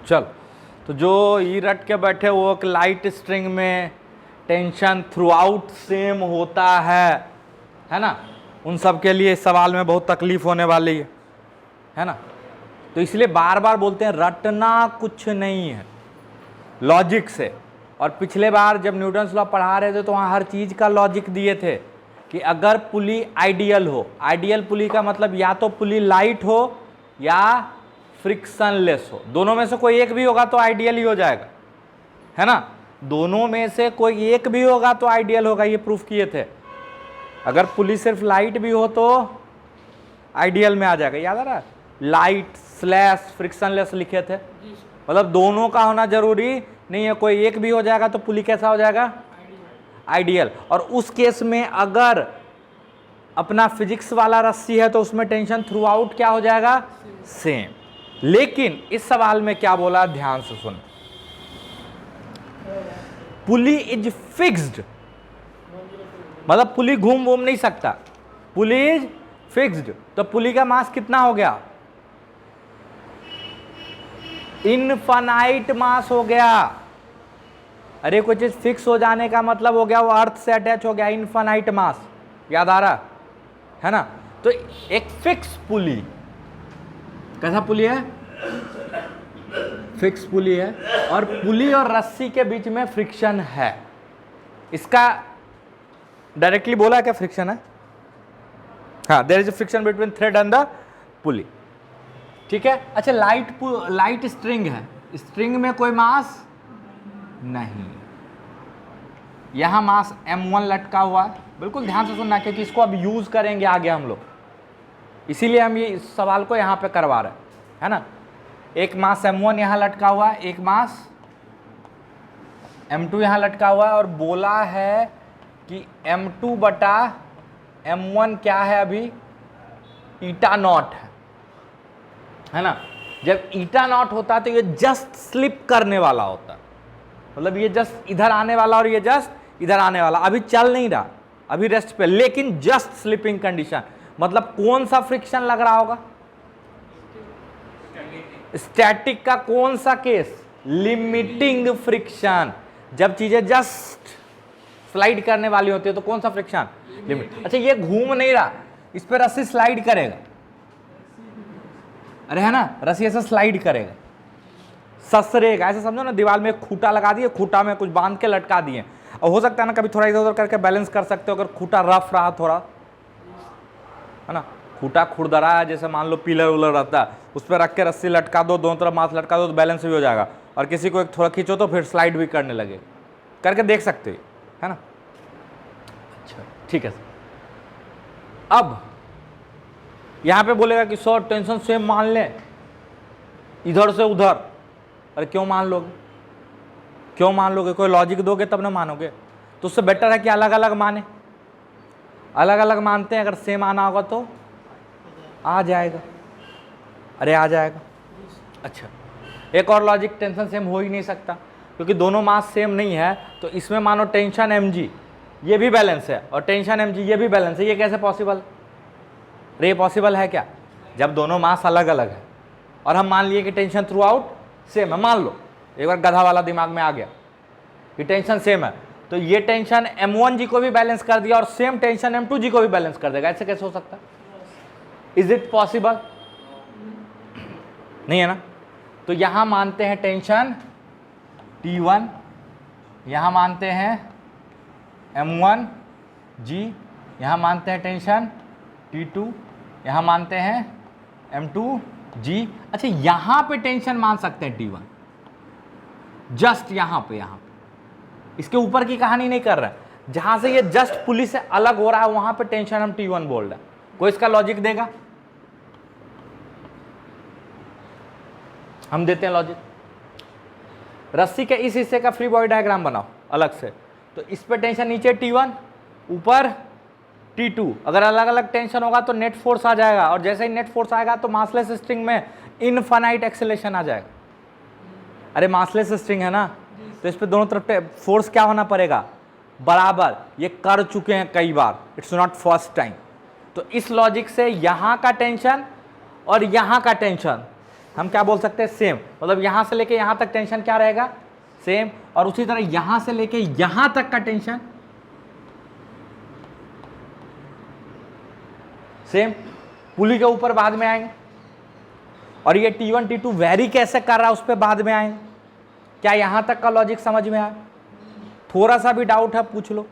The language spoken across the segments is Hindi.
चल, तो जो ये रट के बैठे वो एक लाइट स्ट्रिंग में टेंशन थ्रू आउट सेम होता है ना, उन सब के लिए इस सवाल में बहुत तकलीफ होने वाली है ना। तो इसलिए बार बार बोलते हैं रटना कुछ नहीं है, लॉजिक से। और पिछले बार जब न्यूटन्स लॉ पढ़ा रहे थे तो वहाँ हर चीज़ का लॉजिक दिए थे कि अगर पुली आइडियल हो, आइडियल पुली का मतलब या तो पुली लाइट हो या फ्रिक्शनलेस हो, दोनों में से कोई एक भी होगा तो आइडियल ही हो जाएगा, है ना। दोनों में से कोई एक भी होगा तो आइडियल होगा, ये प्रूफ किए थे। अगर पुली सिर्फ लाइट भी हो तो आइडियल में आ जाएगा, याद आ रहा है, लाइट स्लैश फ्रिक्शनलेस लिखे थे, मतलब दोनों का होना जरूरी नहीं है, कोई एक भी हो जाएगा तो पुली कैसा हो जाएगा, आइडियल। और उस केस में अगर अपना फिजिक्स वाला रस्सी है तो उसमें टेंशन थ्रू आउट क्या हो जाएगा, सेम। लेकिन इस सवाल में क्या बोला, ध्यान से सुन, पुली इज फिक्स्ड, मतलब पुली घूम घूम नहीं सकता, पुली इज फिक्स्ड। तो पुली का मास कितना हो गया, इनफाइनाइट मास हो गया। अरे कोई चीज फिक्स हो जाने का मतलब हो गया वो अर्थ से अटैच हो गया, इनफाइनाइट मास, याद आ रहा है ना। तो एक फिक्स पुली, कैसा पुली है, फिक्स पुली है, और पुली और रस्सी के बीच में फ्रिक्शन है। इसका डायरेक्टली बोला क्या फ्रिक्शन है, हाँ, there is a friction between thread and the pulley, ठीक है। अच्छा, लाइट स्ट्रिंग है, स्ट्रिंग में कोई मास नहीं, यहां मास m1 लटका हुआ है, बिल्कुल ध्यान से सुनना क्योंकि इसको अब यूज करेंगे आगे हम लोग, इसीलिए हम ये इस सवाल को यहां पे करवा रहे हैं, है ना। एक मास m1 यहां लटका हुआ है, एक मास m2 यहां लटका हुआ है, और बोला है कि m2 बटा m1 क्या है, अभी ईटा नॉट है ना। जब ईटा नॉट होता है तो ये जस्ट स्लिप करने वाला होता है, मतलब ये जस्ट इधर आने वाला और ये जस्ट इधर आने वाला, अभी चल नहीं रहा, अभी रेस्ट पे, लेकिन जस्ट स्लिपिंग कंडीशन। मतलब कौन सा फ्रिक्शन लग रहा होगा, स्टैटिक का कौन सा केस, लिमिटिंग फ्रिक्शन। जब चीजें जस्ट स्लाइड करने वाली होती है तो कौन सा फ्रिक्शन, लिमिट। अच्छा, ये घूम नहीं रहा, इस पर रस्सी स्लाइड करेगा, अरे है ना, रस्सी ऐसे स्लाइड करेगा, ससरेगा, ऐसे समझो ना, दीवार में एक खूंटा लगा दिए, खूंटा में कुछ बांध के लटका दिए, और हो सकता है ना कभी थोड़ा इधर उधर करके बैलेंस कर सकते हो अगर खूंटा रफ रहा थोड़ा, है ना। खूंटा खुरदरा है, जैसे मान लो पिलर उलर रहता है, उस पर रख के रस्सी लटका दो, दोनों तरफ मास लटका दो तो बैलेंस भी हो जाएगा, और किसी को एक थोड़ा खींचो तो फिर स्लाइड भी करने लगे, करके देख सकते हो, है ना। अच्छा ठीक है, अब यहां पे बोलेगा कि सर टेंशन सेम मान ले इधर से उधर, अरे क्यों मान लोगे, क्यों मान लोगे, कोई लॉजिक दोगे तब ना मानोगे, तो उससे बेटर है कि अलग अलग माने, अलग अलग मानते हैं, अगर सेम आना होगा तो आ जाएगा, अरे आ जाएगा। अच्छा, एक और लॉजिक, टेंशन सेम हो ही नहीं सकता क्योंकि दोनों मास सेम नहीं है, तो इसमें मानो टेंशन mg ये भी बैलेंस है और टेंशन mg ये भी बैलेंस है, ये कैसे पॉसिबल, अरे ये पॉसिबल है क्या, जब दोनों मास अलग अलग है और हम मान लिए कि टेंशन थ्रू आउट सेम है, मान लो एक बार गधा वाला दिमाग में आ गया कि टेंशन सेम है, तो ये टेंशन m1g को भी बैलेंस कर दिया और सेम टेंशन m2g को भी बैलेंस कर देगा, ऐसे कैसे हो सकता है, इज इट पॉसिबल, नहीं है ना। तो यहां मानते हैं टेंशन T1, यहां मानते हैं m1g, यहां मानते हैं टेंशन T2, यहां मानते हैं m2g। अच्छा, यहां पे टेंशन मान सकते हैं T1, जस्ट यहां पे, इसके ऊपर की कहानी नहीं कर रहा है, जहां से ये जस्ट पुली से अलग हो रहा है वहां पे टेंशन हम T1 बोल रहे हैं। कोई इसका लॉजिक देगा, हम देते हैं लॉजिक। रस्सी के इस हिस्से का फ्री बॉडी डायग्राम बनाओ अलग से, तो इस पे टेंशन नीचे T1 ऊपर T2, अगर अलग अलग टेंशन होगा तो नेट फोर्स आ जाएगा, और जैसे ही नेट फोर्स आएगा तो मासलेस स्ट्रिंग में इनफाइनाइट एक्सेलेरेशन आ जाएगा। अरे मासलेस स्ट्रिंग है ना, तो इस पे दोनों तरफ फोर्स क्या होना पड़ेगा, बराबर, ये कर चुके हैं कई बार, इट्स नॉट फर्स्ट टाइम। तो इस लॉजिक से यहां का टेंशन और यहां का टेंशन हम क्या बोल सकते हैं, सेम। मतलब यहां से लेके यहां तक टेंशन क्या रहेगा, सेम। और उसी तरह यहां से लेके यहां तक का टेंशन सेम। पुली के ऊपर बाद में आएंगे। और ये T1 T2 वेरी कैसे कर रहा है उस पर बाद में आएंगे। क्या यहां तक का लॉजिक समझ में आया? थोड़ा सा भी डाउट है पूछ लो।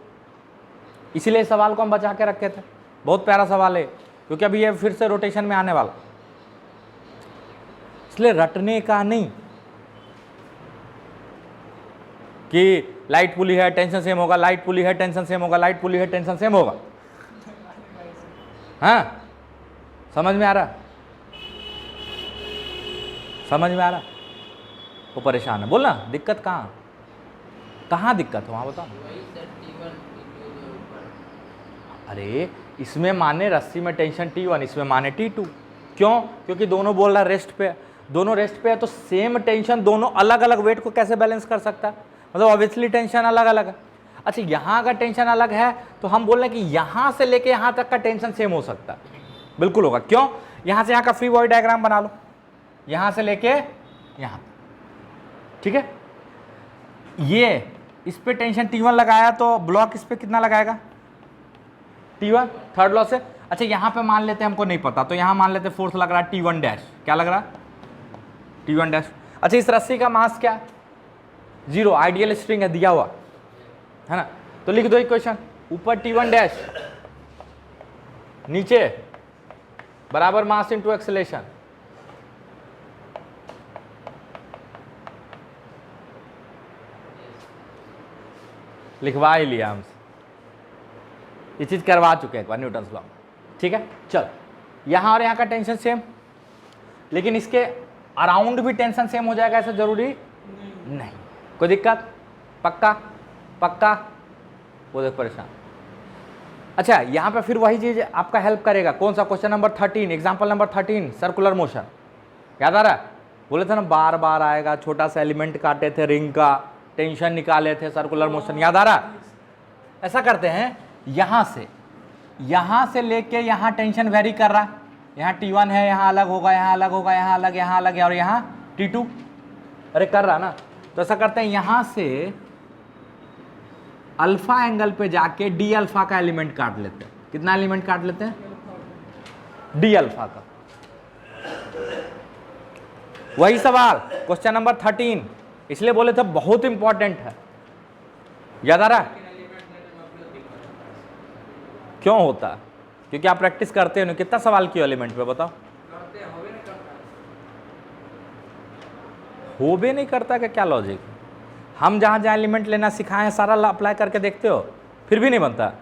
इसीलिए सवाल को हम बचा के रखे थे। बहुत प्यारा सवाल है, क्योंकि अभी ये फिर से रोटेशन में आने वाला, इसलिए रटने का नहीं कि लाइट पुली है टेंशन सेम होगा, लाइट पुली है टेंशन सेम होगा, लाइट पुली है टेंशन सेम होगा। हाँ, समझ में आ रहा? समझ में आ रहा? वो परेशान है, बोलना दिक्कत कहाँ, कहाँ दिक्कत हो वहाँ बताओ। अरे इसमें माने रस्सी में टेंशन T1, इसमें माने T2। क्यों? क्योंकि दोनों बोल रहा है रेस्ट पे, दोनों रेस्ट पे है, तो सेम टेंशन दोनों अलग अलग वेट को कैसे बैलेंस कर सकता है? मतलब ऑब्वियसली टेंशन अलग अलग है। अच्छा, यहाँ का टेंशन अलग है तो हम बोल रहे हैं कि यहाँ से लेके यहाँ तक का टेंशन सेम हो सकता है। बिल्कुल होगा। क्यों? यहाँ से यहाँ का फ्री बॉडी डायग्राम बना लो, यहाँ से लेके यहाँ, ठीक है। ये इस पे टेंशन T1 लगाया तो ब्लॉक इस पे कितना लगाएगा, T1 थर्ड लॉ से। अच्छा यहाँ पे मान लेते हैं हमको नहीं पता, तो यहाँ मान लेते फोर्स लग रहा है T1 डैश। क्या लग रहा है? T1 dash. अच्छा इस रस्सी का मास क्या है? 0। आइडियल स्ट्रिंग है, दिया हुआ है ना, तो लिख दो इक्वेशन। ऊपर T1 डैश, नीचे बराबर मास इनटू एक्सेलेरेशन। लिखवा ही लिया हमसे, ये चीज करवा चुके हैं एक बार न्यूटन लॉ। ठीक है, चल यहां और यहां का टेंशन सेम, लेकिन इसके अराउंड भी टेंशन सेम हो जाएगा ऐसा जरूरी नहीं। कोई दिक्कत? पक्का? पक्का? वो देख परेशान। अच्छा यहां पे फिर वही चीज आपका हेल्प करेगा। कौन सा? Question number 13, example number 13, circular motion. याद आ रहा है? बोले थे ना बार बार आएगा, छोटा सा एलिमेंट काटे थे रिंग का, टेंशन निकाले थे, सर्कुलर मोशन। याद आ रहा? ऐसा करते हैं, यहां से लेके यहां टेंशन वेरी कर रहा है। यहाँ T1 है, यहाँ अलग होगा, यहाँ अलग होगा, यहाँ अलग, यहाँ अलग है, और यहाँ T2 अरे कर रहा ना। तो ऐसा करते हैं, यहां से अल्फा एंगल पे जाके डी अल्फा का एलिमेंट काट लेते हैं। कितना एलिमेंट काट लेते हैं? डी अल्फा का। वही सवाल क्वेश्चन नंबर 13, इसलिए बोले थे बहुत इंपॉर्टेंट है। याद आ रहा है? क्यों होता? क्योंकि आप प्रैक्टिस करते हो। कितना सवाल किया एलिमेंट पे बताओ? हो भी नहीं करता कि क्या लॉजिक? हम जहां जहां एलिमेंट लेना सिखाए हैं सारा अप्लाई करके देखते हो, फिर भी नहीं बनता।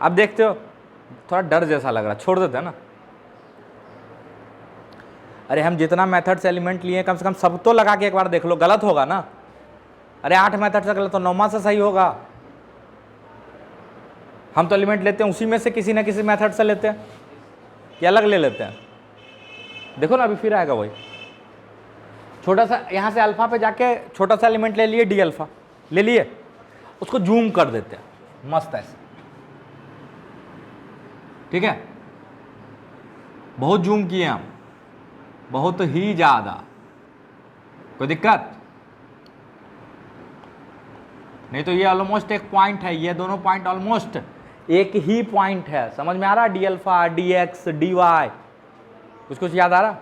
अब देखते हो थोड़ा डर जैसा लग रहा, छोड़ देते हैं ना। अरे हम जितना मेथड से एलिमेंट लिए कम से कम सब तो लगा के एक बार देख लो, गलत होगा ना। अरे 8 मेथड से गलत तो 9वां से सही होगा। हम तो एलिमेंट लेते हैं उसी में से किसी ना किसी मेथड से लेते हैं कि अलग ले लेते हैं। देखो ना अभी फिर आएगा वही छोटा सा, यहां से अल्फा पे जाके छोटा सा एलिमेंट ले लिए, डी अल्फा ले लिए, उसको जूम कर देते हैं मस्त ऐसे। ठीक है, बहुत जूम किए हम, बहुत ही ज्यादा। कोई दिक्कत नहीं? तो ये ऑलमोस्ट एक पॉइंट है, ये दोनों पॉइंट ऑलमोस्ट एक ही पॉइंट है। समझ में आ रहा? D alpha, d x, d y, कुछ याद आ रहा?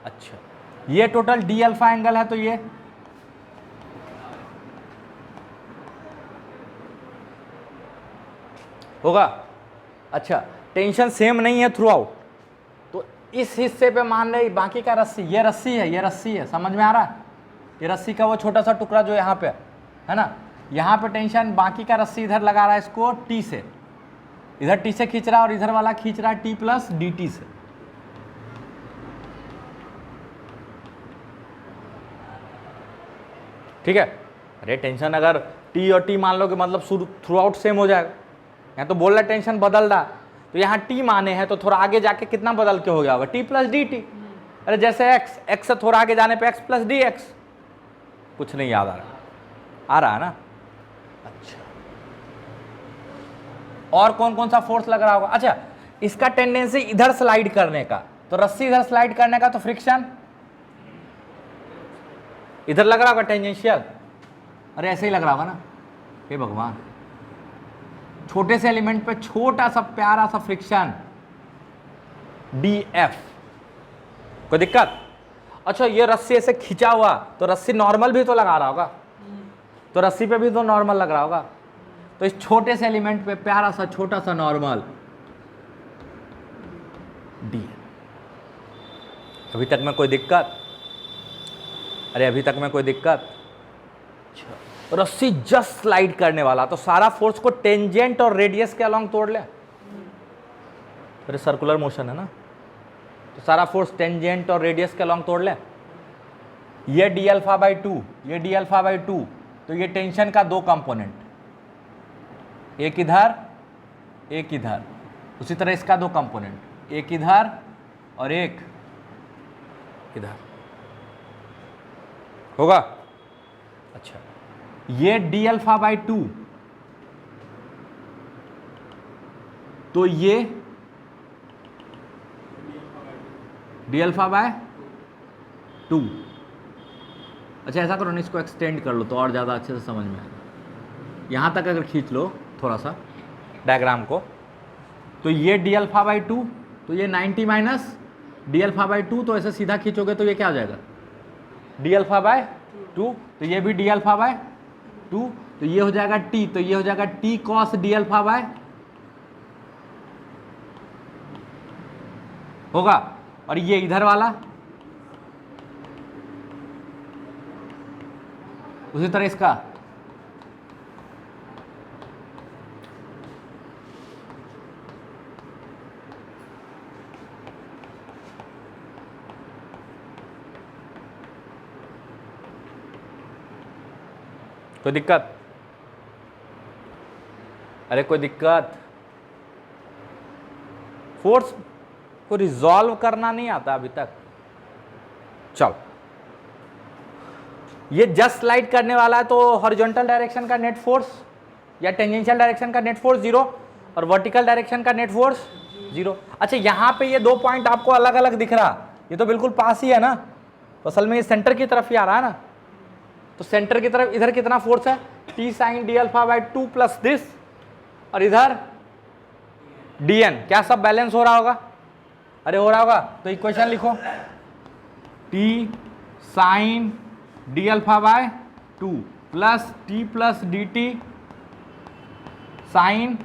अच्छा ये टोटल डी अल्फा एंगल है, तो ये होगा। अच्छा टेंशन सेम नहीं है थ्रू आउट, तो इस हिस्से पे मान रहे बाकी का रस्सी, ये रस्सी है, ये रस्सी है। समझ में आ रहा है? ये रस्सी का वो छोटा सा टुकड़ा जो यहाँ पे है ना, यहाँ पे टेंशन बाकी का रस्सी इधर लगा रहा है इसको टी से, इधर टी से खींच रहा है और इधर वाला खींच रहा है टी प्लस डी टी से। ठीक है। अरे टेंशन अगर टी और टी मान लो कि मतलब थ्रू आउट सेम हो जाएगा। यहाँ तो बोल रहा टेंशन बदल रहा, तो यहाँ टी माने हैं तो थोड़ा आगे जाके कितना बदल के हो गया होगा? T plus d T. अरे जैसे एक्स, एक्स से थोड़ा आगे जाने पे एक्स प्लस डी एक्स। कुछ नहीं याद आ रहा है ना? अच्छा और कौन कौन सा फोर्स लग रहा होगा? अच्छा इसका टेंडेंसी इधर स्लाइड करने का, तो रस्सी इधर स्लाइड करने का, तो फ्रिक्शन इधर लग रहा होगा टेंजेंशियल। अरे ऐसे ही लग रहा होगा ना, हे भगवान, छोटे से एलिमेंट पे छोटा सा प्यारा सा फ्रिक्शन DF, कोई दिक्कत? अच्छा ये रस्सी ऐसे खिंचा हुआ, तो रस्सी नॉर्मल भी तो लगा रहा होगा, तो रस्सी पे भी तो नॉर्मल लग रहा होगा, तो इस छोटे से एलिमेंट पे प्यारा सा छोटा सा नॉर्मल D। अभी तक में कोई दिक्कत? अरे अभी तक में कोई दिक्कत? रस्सी जस्ट स्लाइड करने वाला, तो सारा फोर्स को टेंजेंट और रेडियस के अलोंग तोड़ ले। अरे सर्कुलर मोशन है ना, तो सारा फोर्स टेंजेंट और रेडियस के अलोंग तोड़ ले। ये d अल्फा बाई 2, ये d अल्फा बाई 2, तो ये टेंशन का दो कंपोनेंट, एक इधर एक इधर। उसी तरह इसका दो कंपोनेंट, एक इधर और एक इधर, होगा? अच्छा ये d अल्फा बाई 2, तो ये d अल्फा बाय 2। अच्छा ऐसा करो ना, इसको एक्सटेंड कर लो तो और ज़्यादा अच्छे से समझ में आएगा। यहाँ तक अगर खींच लो थोड़ा सा डायग्राम को, तो ये d अल्फा बाई 2, तो ये 90 माइनस d अल्फा बाई 2, तो ऐसे सीधा खींचोगे तो ये क्या हो जाएगा? d अल्फा बाय 2, तो ये भी d अल्फा बाय 2, तो ये हो जाएगा t, तो ये हो जाएगा t cos d alpha bye, होगा? और ये इधर वाला उसी तरह इसका, कोई दिक्कत? अरे कोई दिक्कत? फोर्स को रिजॉल्व करना नहीं आता अभी तक? चलो ये जस्ट स्लाइड करने वाला है, तो हॉरिजॉन्टल डायरेक्शन का नेट फोर्स या टेंजेंशियल डायरेक्शन का नेट फोर्स 0 और वर्टिकल डायरेक्शन का नेट फोर्स 0। अच्छा यहाँ पे ये दो पॉइंट आपको अलग अलग दिख रहा, ये तो बिल्कुल पास ही है ना, तो असल में ये सेंटर की तरफ ही आ रहा है ना, तो सेंटर की तरफ इधर कितना फोर्स है? t sine d alpha by 2 plus this, और इधर dn, क्या सब बैलेंस हो रहा होगा? अरे हो रहा होगा, तो इक्वेशन लिखो, t sine d alpha by 2 plus t plus d t sine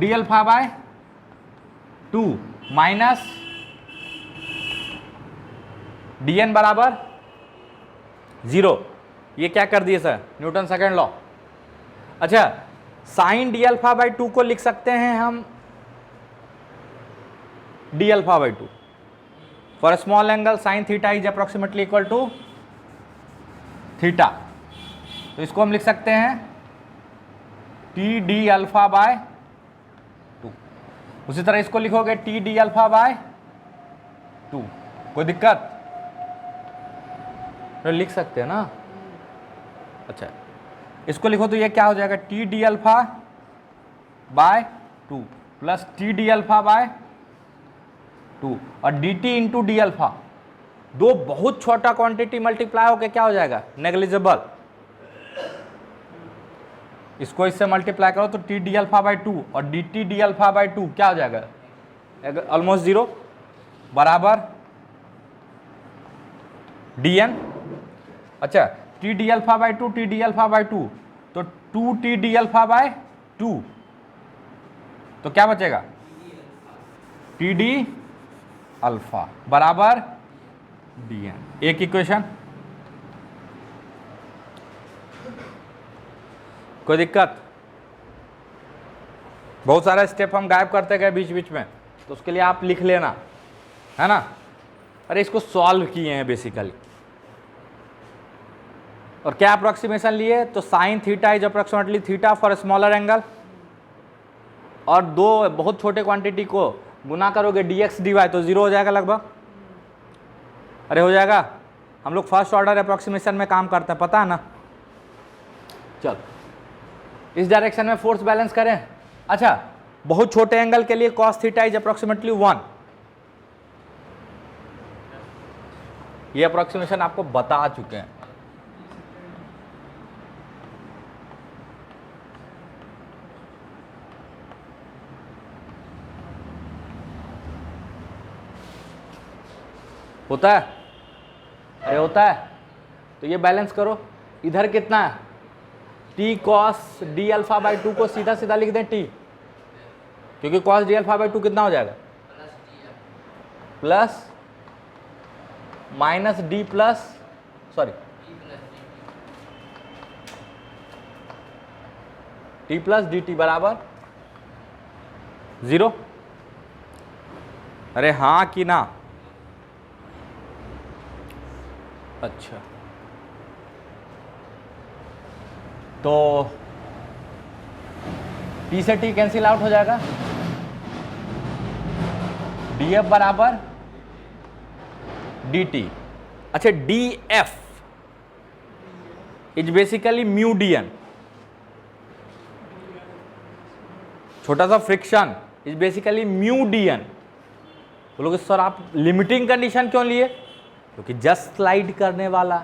d alpha by 2 minus dn बराबर 0। ये क्या कर दिए सर? Newton second law. अच्छा साइन d अल्फा बाई 2 को लिख सकते हैं हम d alpha by 2 for small angle sine theta is approximately equal to theta, तो इसको हम लिख सकते हैं टी डी अल्फा बाय 2। उसी तरह इसको लिखोगे टी डी अल्फा बाय 2, कोई दिक्कत? तो लिख सकते हैं ना। अच्छा इसको लिखो तो ये क्या हो जाएगा? T D alpha by 2 plus T D alpha by 2 और D T into D alpha, दो बहुत छोटा क्वांटिटी मल्टीप्लाई होकर क्या हो जाएगा? नेग्लिजिबल। इसको इससे मल्टीप्लाई करो तो टी डी अल्फा बाई 2 और D T D alpha by 2 क्या हो जाएगा? ऑलमोस्ट 0 बराबर डी एन। अच्छा T D alpha by 2 T D alpha by 2, तो 2 टी डी अल्फा बाय 2, तो क्या बचेगा? टी डी अल्फा बराबर डी एन। एक इक्वेशन, कोई दिक्कत? बहुत सारा स्टेप हम गायब करते गए बीच बीच में, तो उसके लिए आप लिख लेना, है ना? अरे इसको सॉल्व किए हैं बेसिकली, और क्या अप्रोक्सीमेशन लिए? तो sign theta is approximately theta for smaller angle, और दो बहुत छोटे क्वांटिटी को गुना करोगे dx dy तो 0 हो जाएगा लगभग। अरे हो जाएगा, हम लोग फर्स्ट ऑर्डर अप्रोक्सीमेशन में काम करते हैं, पता है ना? चल इस डायरेक्शन में फोर्स बैलेंस करें। अच्छा बहुत छोटे एंगल के लिए cos थीटा इज अप्रोक्सीमेटली 1। ये अप्रोक्सीमेशन आपको बता चुके हैं। होता है? अरे होता है। तो ये बैलेंस करो, इधर कितना है, T cos D alpha by 2 को सीधा सीधा लिख दें टी, क्योंकि कॉस डी अल्फा बाई 2 कितना हो जाएगा, plus minus D plus sorry T plus d T बराबर 0। अरे हाँ कि ना? अच्छा, तो टी से टी कैंसिल आउट हो जाएगा, डी एफ बराबर डी टी। अच्छा, d f is basically mu d n, छोटा सा friction is basically mu d n. बोलोगे सर आप लिमिटिंग कंडीशन क्यों लिए? क्योंकि जस्ट स्लाइड करने वाला,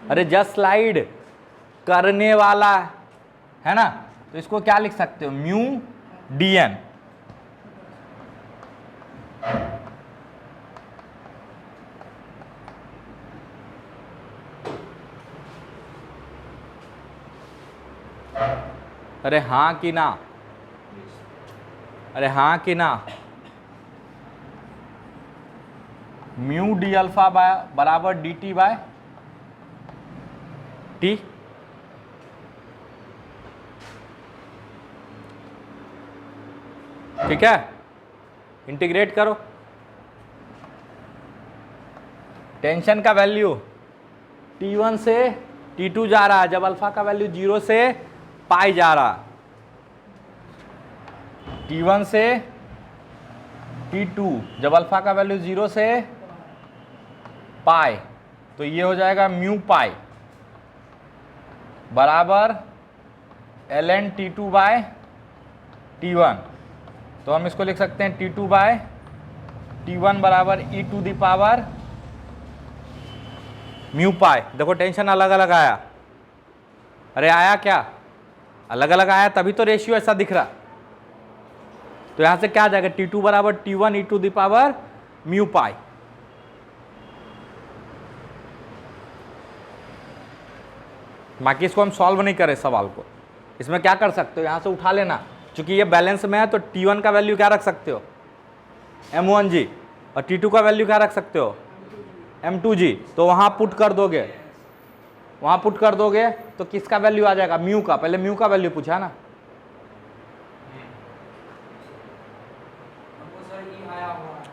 अरे जस्ट स्लाइड करने वाला है ना, तो इसको क्या लिख सकते हो, म्यू डी एन। अरे हाँ कि ना? अरे हाँ कि ना? म्यू डी अल्फा बराबर डी टी बाय टी। ठीक है, इंटीग्रेट करो, टेंशन का वैल्यू T1 से T2 जा रहा है, जब अल्फा का वैल्यू 0 से पाई जा रहा, T1 से T2 जब अल्फा का वैल्यू 0 से पाई, तो ये हो जाएगा म्यू पाई बराबर ln T2 बाय T1। तो हम इसको लिख सकते हैं T2 बाय T1 बराबर e to the power mu pi. देखो टेंशन अलग अलग आया, अरे आया क्या, अलग अलग आया, तभी तो रेशियो ऐसा दिख रहा। तो यहां से क्या आ जाएगा, T2 बराबर T1 e to the power mu pi. बाकी इसको हम सॉल्व नहीं करें सवाल को, इसमें क्या कर सकते हो, यहां से उठा लेना, क्योंकि ये बैलेंस में है तो T1 का वैल्यू क्या रख सकते हो, M1G, और T2 का वैल्यू क्या रख सकते हो, M2G। तो वहां पुट कर दोगे, वहां पुट कर दोगे तो किसका वैल्यू आ जाएगा, म्यू का। पहले म्यू का वैल्यू पूछा ना,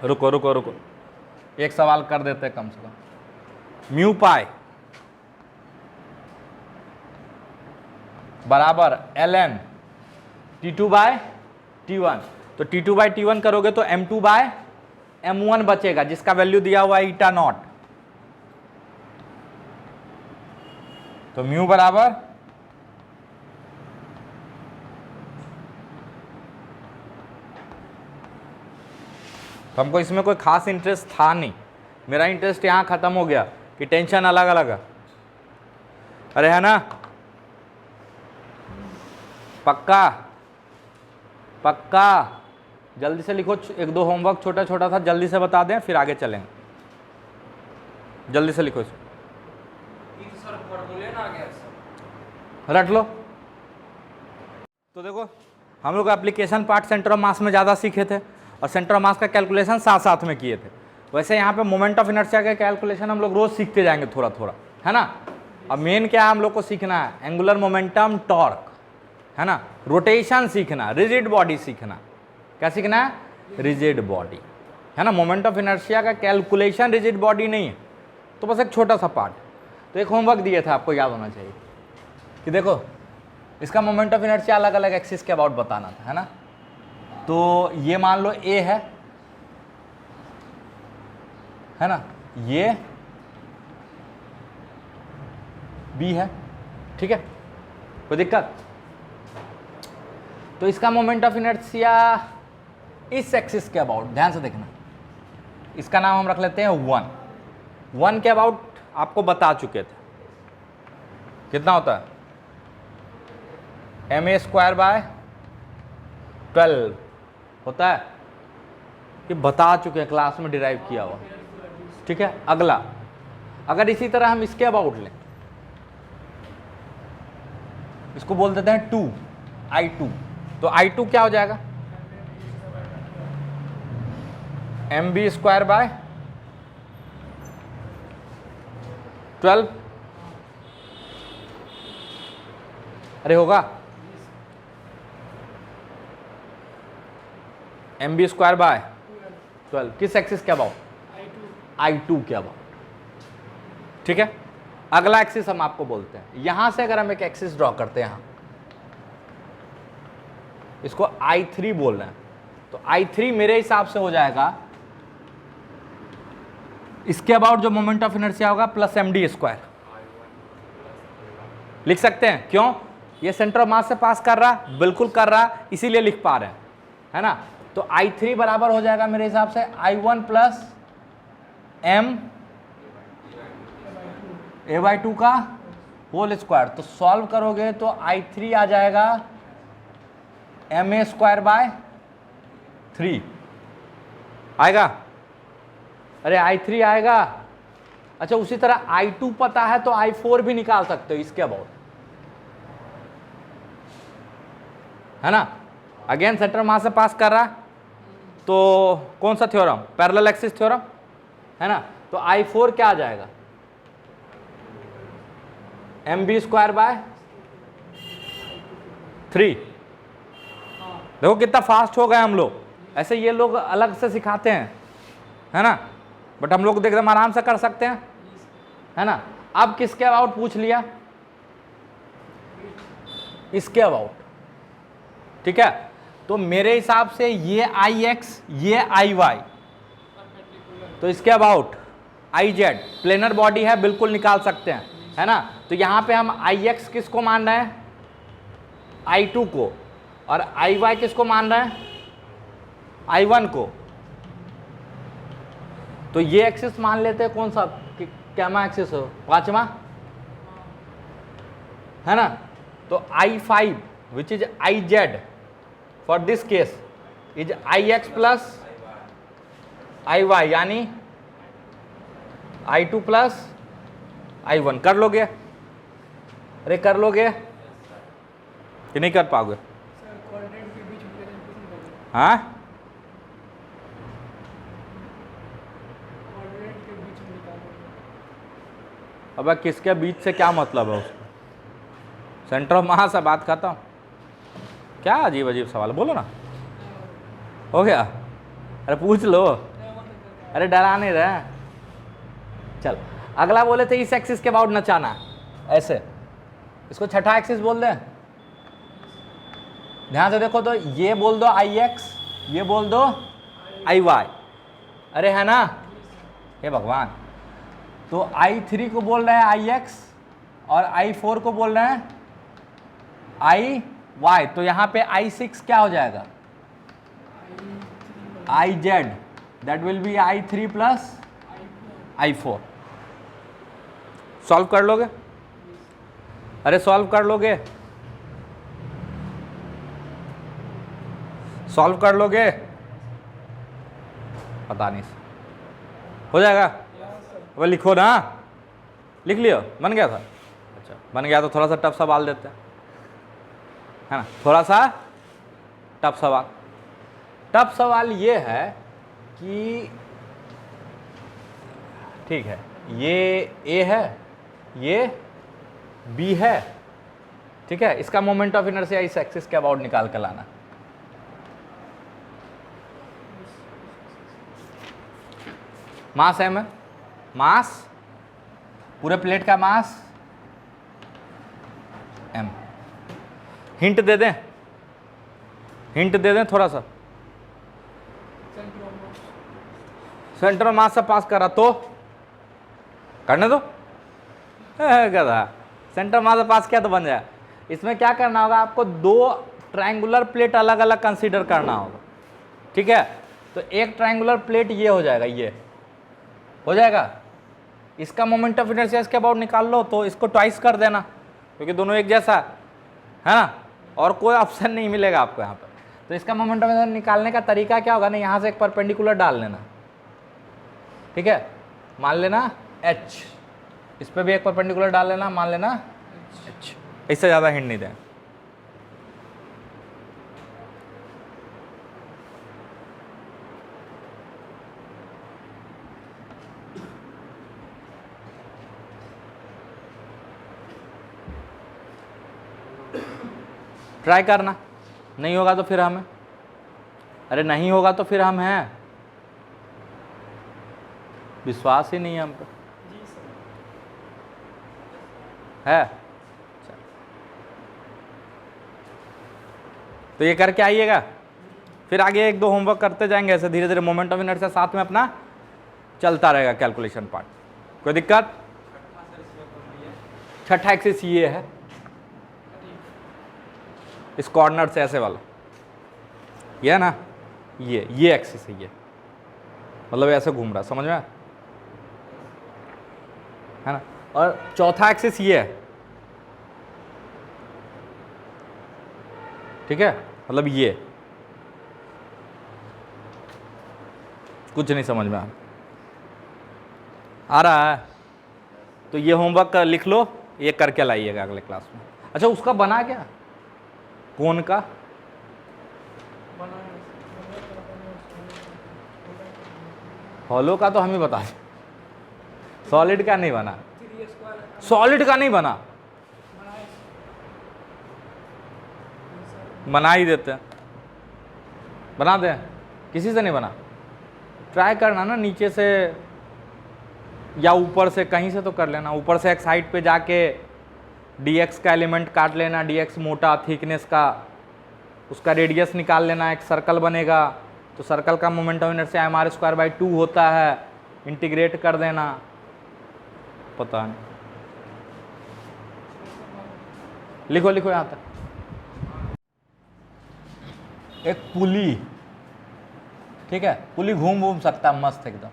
रुको रुको रुको, एक सवाल कर देते हैं कम से कम। म्यू पाई बराबर ln T2 बाय T1, तो T2 बाय T1 करोगे तो M2 बाय M1 बचेगा, जिसका वैल्यू दिया हुआ है ईटा नॉट। तो म्यू बराबर तो हमको इसमें कोई खास इंटरेस्ट था नहीं, मेरा इंटरेस्ट यहां खत्म हो गया कि टेंशन अलग अलग है। अरे है ना, पक्का पक्का, जल्दी से लिखो, एक दो होमवर्क छोटा छोटा था, जल्दी से बता दें फिर आगे चलेंगे, जल्दी से लिखो इसको, रट लो। तो देखो हम लोग application part centre of mass में ज़्यादा सीखे थे और सेंटर ऑफ मास का कैलकुलेशन साथ साथ में किए थे। वैसे यहाँ पे मोमेंट ऑफ इनर्शिया का कैलकुलेशन हम लोग रोज सीखते जाएंगे थोड़ा थोड़ा, है ना। अब मेन क्या है हम लोग को सीखना है, एंगुलर मोमेंटम टॉर्क, है ना, रोटेशन सीखना, रिजिड बॉडी सीखना। क्या सीखना है, रिजिड बॉडी, है ना। मोमेंट ऑफ इनर्शिया का कैलकुलेशन रिजिड बॉडी नहीं है, तो बस एक छोटा सा पार्ट। तो एक होमवर्क दिया था, आपको याद होना चाहिए कि देखो इसका मोमेंट ऑफ इनर्शिया अलग अलग एक्सिस के अबाउट बताना था, है ना। तो ये मान लो ए है ना, ये बी है, ठीक है, कोई दिक्कत। तो इसका मोमेंट ऑफ इनर्शिया इस एक्सिस के अबाउट, ध्यान से देखना, इसका नाम हम रख लेते हैं 1 के अबाउट आपको बता चुके थे कितना होता है, ma²/12 होता है, ये बता चुके हैं, क्लास में डिराइव किया हुआ। ठीक है, अगला अगर इसी तरह हम इसके अबाउट लें, इसको बोल देते हैं 2 I2, तो I2 क्या हो जाएगा, mb²/12, अरे होगा mb²/12 किस एक्सिस के अबाउट, I2 के अबाउट। ठीक है, अगला एक्सिस हम आपको बोलते हैं, यहां से अगर हम एक एक्सिस ड्रॉ करते हैं, यहां इसको I3 बोल रहे हैं, तो I3 मेरे हिसाब से हो जाएगा इसके अबाउट जो मोमेंट ऑफ इनर्शिया होगा प्लस md²। लिख सकते हैं, क्यों, ये सेंटर ऑफ मास से पास कर रहा, बिल्कुल कर रहा, इसीलिए लिख पा रहे हैं, है ना। तो I3 बराबर हो जाएगा मेरे हिसाब से I1 + m a/2 का होल स्क्वायर। तो सॉल्व करोगे तो I3 आ जाएगा ma²/3 आएगा, अरे I3 आएगा। अच्छा, उसी तरह I2 पता है तो I4 भी निकाल सकते हो इसके अबाउट, है ना। अगेन सेंटर मास से पास कर रहा है, तो कौन सा थ्योरम, पैरेलल एक्सिस थ्योरम, है ना। तो I4 क्या आ जाएगा, mb²/3। देखो कितना फास्ट हो गए हम लोग, ऐसे ये लोग अलग से सिखाते हैं, है ना, बट हम लोग एकदम आराम से कर सकते हैं, है ना। अब किसके अबाउट पूछ लिया, इसके अबाउट। ठीक है, तो मेरे हिसाब से ये Ix, ये Iy, तो इसके अबाउट Iz प्लेनर बॉडी है, बिल्कुल निकाल सकते हैं, है ना। तो यहां पे हम Ix किसको मान रहे हैं, I2 को, और Iy किसको मान रहे हैं, I1 को। तो ये एक्सिस मान लेते हैं, कौन सा कैमा एक्सिस हो, 5वां, है ना। तो I5 which is Iz for this case is Ix + Iy, यानी I2 + I1। कर लोगे, अरे कर लोगे कि नहीं कर पाओगे, हाँ, अब किसके बीच से क्या मतलब है उसको, सेंटर ऑफ मास से बात खत्म। क्या अजीब अजीब सवाल, बोलो ना, हो गया, अरे पूछ लो, अरे डरा नहीं रहे। चल अगला बोले थे इस एक्सिस के अबाउट नचाना, ऐसे, इसको छठा एक्सिस बोल दें। ध्यान से देखो, तो ये बोल दो Ix, ये बोल दो Iy, अरे है ना, हे भगवान। तो I3 को बोल रहे हैं Ix और I4 को बोल रहे हैं Iy, तो यहां पे I6 क्या हो जाएगा, Iz, that will be I3 + I4। Solve कर लोगे, अरे सॉल्व कर लोगे, सॉल्व कर लोगे, पता नहीं, हो जाएगा। अब लिखो ना, लिख लियो, बन गया था, अच्छा बन गया तो थोड़ा सा टफ सवाल देते हैं, है ना, थोड़ा सा टफ सवाल। टफ सवाल ये है कि ठीक है, ये A है, ये B है, ठीक है, इसका मोमेंट ऑफ इनर्शिया इस एक्सिस के अबाउट निकाल कर लाना। मास m है, मास पूरे प्लेट का मास m। हिंट दे दें, हिंट दे दें थोड़ा सा, सेंटर मास से पास करा तो करने दो, गधा, सेंटर मास से पास किया तो बन जाए। इसमें क्या करना होगा आपको, दो ट्रायंगुलर प्लेट अलग अलग कंसीडर करना होगा, ठीक है। तो एक ट्रायंगुलर प्लेट ये हो जाएगा, ये हो जाएगा, इसका मोमेंट ऑफ इनर्शिया इसके अबाउट निकाल लो, तो इसको ट्वाइस कर देना क्योंकि दोनों एक जैसा है ना, और कोई ऑप्शन नहीं मिलेगा आपको यहाँ पर। तो इसका मोमेंट ऑफ इनर्शिया निकालने का तरीका क्या होगा ना, यहाँ से एक परपेंडिकुलर डाल लेना, ठीक है, मान लेना h, इस पर भी एक परपेंडिकुलर डाल लेना, मान लेना h, इससे ज़्यादा हिंट नहीं दें। ट्राई करना, नहीं होगा तो फिर हमें, अरे नहीं होगा तो फिर हम हैं, विश्वास ही नहीं है हम पे, है। तो ये करके आइएगा, फिर आगे एक दो होमवर्क करते जाएंगे, ऐसे धीरे धीरे मोमेंट ऑफ इनर्शिया साथ में अपना चलता रहेगा कैलकुलेशन पार्ट। कोई दिक्कत? छठा एक्सिस ये है, इस कॉर्नर से ऐसे वाला, ये है ना, ये एक्सिस है, ये मतलब ऐसे घूम रहा, समझ में है ना। और चौथा एक्सिस ये है, ठीक है, मतलब ये कुछ नहीं समझ में आ रहा है, तो ये होमवर्क लिख लो, ये करके लाइएगा अगले क्लास में। अच्छा, उसका बना क्या, कौन का? हॉलो का तो हम ही बता दें, सॉलिड का नहीं बना, सॉलिड का नहीं बना, बना ही देते हैं, बना दें, किसी से नहीं बना। ट्राई करना ना, नीचे से या ऊपर से, कहीं से तो कर लेना। ऊपर से एक साइड पे जाके dx का एलिमेंट काट लेना, dx मोटा थिकनेस का, उसका रेडियस निकाल लेना, एक सर्कल बनेगा, तो सर्कल का मोमेंट ऑफ इनर्शिया mr²/2 होता है, इंटीग्रेट कर देना, पता नहीं, लिखो लिखो यहाँ तक। एक पुली, ठीक है, पुली घूम सकता है मस्त एकदम,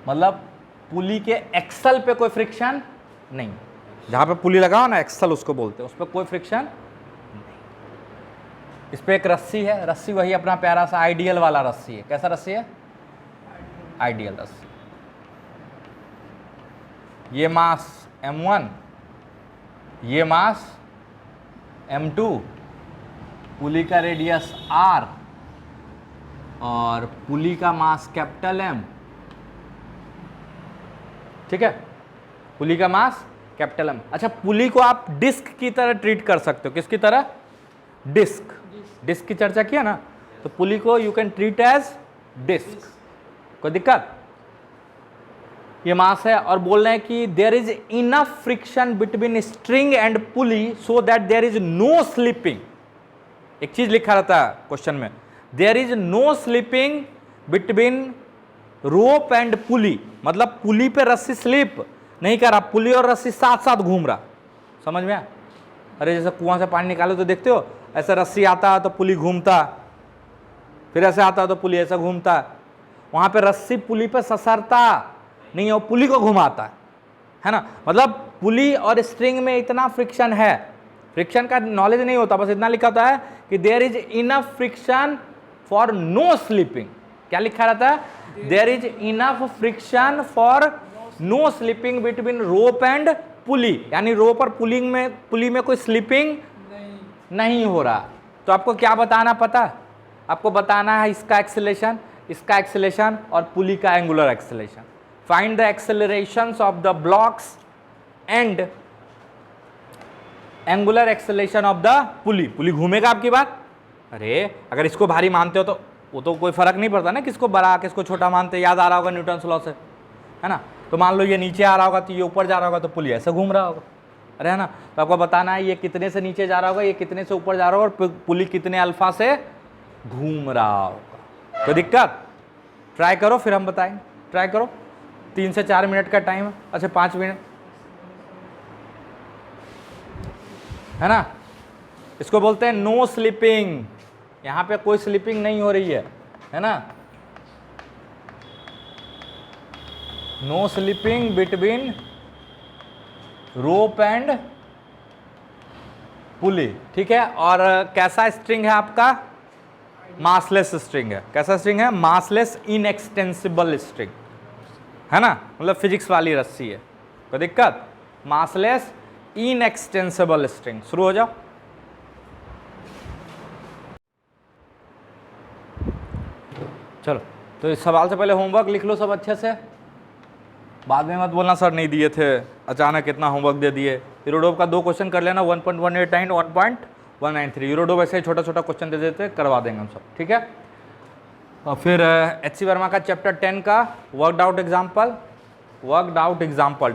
मतलब पुली के एक्सल पे कोई फ्रिक्शन नहीं, जहां पे पुली लगाओ ना एक्सल उसको बोलते हैं, उस पर कोई फ्रिक्शन नहीं। इस पे एक रस्सी है, रस्सी वही अपना प्यारा सा आइडियल वाला रस्सी है। कैसा रस्सी है? आइडियल रस्सी। ये मास m1, ये मास m2, पुली का रेडियस r और पुली का मास कैपिटल M, ठीक है, पुली का मास कैपिटल M। अच्छा, पुली को आप डिस्क की तरह ट्रीट कर सकते हो, किसकी तरह? डिस्क, डिस्क की चर्चा किया ना, तो पुली को you can treat as disc, कोई दिक्कत? ये मास है और बोल रहे हैं कि there is enough friction between string and pulley so that there is no slipping. एक चीज लिखा रहता है क्वेश्चन में, there is no slipping between rope and pulley, मतलब पुली पे रस्सी स्लिप नहीं कर रहा, पुली और रस्सी साथ साथ घूम रहा, समझ में? अरे जैसे कुआं से पानी निकालो तो देखते हो, ऐसे रस्सी आता है तो पुली घूमता, फिर ऐसे आता है तो पुली ऐसा घूमता, वहां पे रस्सी पुली पे ससरता नहीं है, वो पुली को घुमाता है ना। मतलब पुली और स्ट्रिंग में इतना फ्रिक्शन है, फ्रिक्शन का नॉलेज नहीं होता, बस इतना लिखा होता है कि there is enough friction for no slipping. क्या लिखा रहता है? There is enough friction for no slipping between rope and pulley, यानी रोप और पुली में कोई स्लिपिंग नहीं हो रहा। तो आपको क्या बताना पता? आपको बताना है इसका एक्सेलेरेशन, इसका एक्सेलेरेशन और पुली का angular acceleration. Find the accelerations of the blocks and angular acceleration of the pulley. Pulley घूमेगा आपकी बात? अरे अगर इसको भारी मानते हो तो वो तो कोई फर्क नहीं पड़ता ना, किसको बड़ा किसको छोटा मानते, याद आ रहा होगा न्यूटन लॉ से, है ना। तो मान लो ये नीचे आ रहा होगा तो ये ऊपर जा रहा होगा, तो पुली ऐसे घूम रहा होगा, अरे है ना। तो आपको बताना है ये कितने से नीचे जा रहा होगा, ये कितने से ऊपर जा रहा होगा, और पुली कितने अल्फा से घूम रहा होगा। कोई दिक्कत? ट्राई करो फिर हम बताएंगे, ट्राई करो। 3 से 4 मिनट का टाइम है, अच्छा 5 मिनट, है ना। इसको बोलते हैं नो स्लिपिंग, यहां पे कोई स्लिपिंग नहीं हो रही है ना, no slipping between rope and pulley, ठीक है। और कैसा स्ट्रिंग है आपका, मासलेस स्ट्रिंग है। कैसा स्ट्रिंग है, मासलेस इनएक्सटेंसिबल स्ट्रिंग, है ना, मतलब फिजिक्स वाली रस्सी है, कोई दिक्कत, मासलेस इनएक्सटेंसिबल स्ट्रिंग। शुरू हो जाओ। चलो, तो इस सवाल से पहले होमवर्क लिख लो सब अच्छे से, बाद में मत बोलना सर नहीं दिए थे, अचानक इतना होमवर्क दे दिए। यूरोडोप का 2 क्वेश्चन कर लेना, 1.189 1.193। यूरोडोप ऐसे ही छोटा छोटा क्वेश्चन दे देते, करवा देंगे हम सब, ठीक है। और फिर HC वर्मा का चैप्टर 10 का वर्कड आउट एग्जाम्पल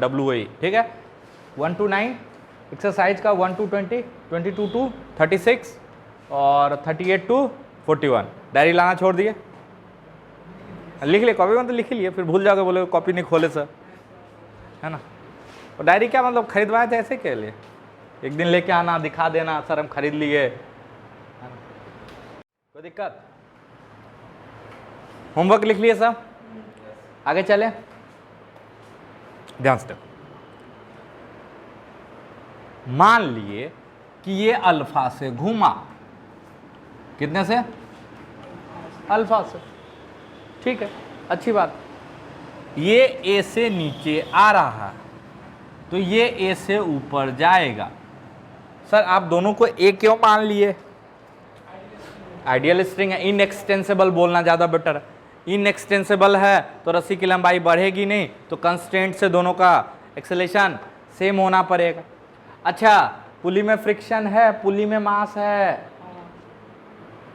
WAE, ठीक है, 1 to 9। एक्सरसाइज का 1 to 20, 22 to 36 और 38 to 41। डायरी लाना छोड़ दिए, लिख लिए, कॉपी में तो लिख लिए, फिर भूल जाओगे, बोले कॉपी नहीं खोले सर, है ना। और डायरी क्या मतलब, खरीदवाए थे ऐसे के लिए, एक दिन लेके आना, दिखा देना सर हम खरीद लिए, कोई दिक्कत। होमवर्क लिख लिए सब, आगे चले, ध्यान से देखो। मान लिए कि ये अल्फा से घूमा, कितने से, अल्फा से, ठीक है, अच्छी बात। ये ए से नीचे आ रहा है तो ये ए से ऊपर जाएगा। सर आप दोनों को ए क्यों मान लिए, आइडियल स्ट्रिंग है, इनएक्सटेंसिबल बोलना ज़्यादा बेटर है। इनएक्सटेंसिबल है तो रस्सी की लंबाई बढ़ेगी नहीं, तो कंस्ट्रेंट से दोनों का एक्सेलेरेशन सेम होना पड़ेगा। अच्छा, पुली में फ्रिक्शन है, पुली में मास है,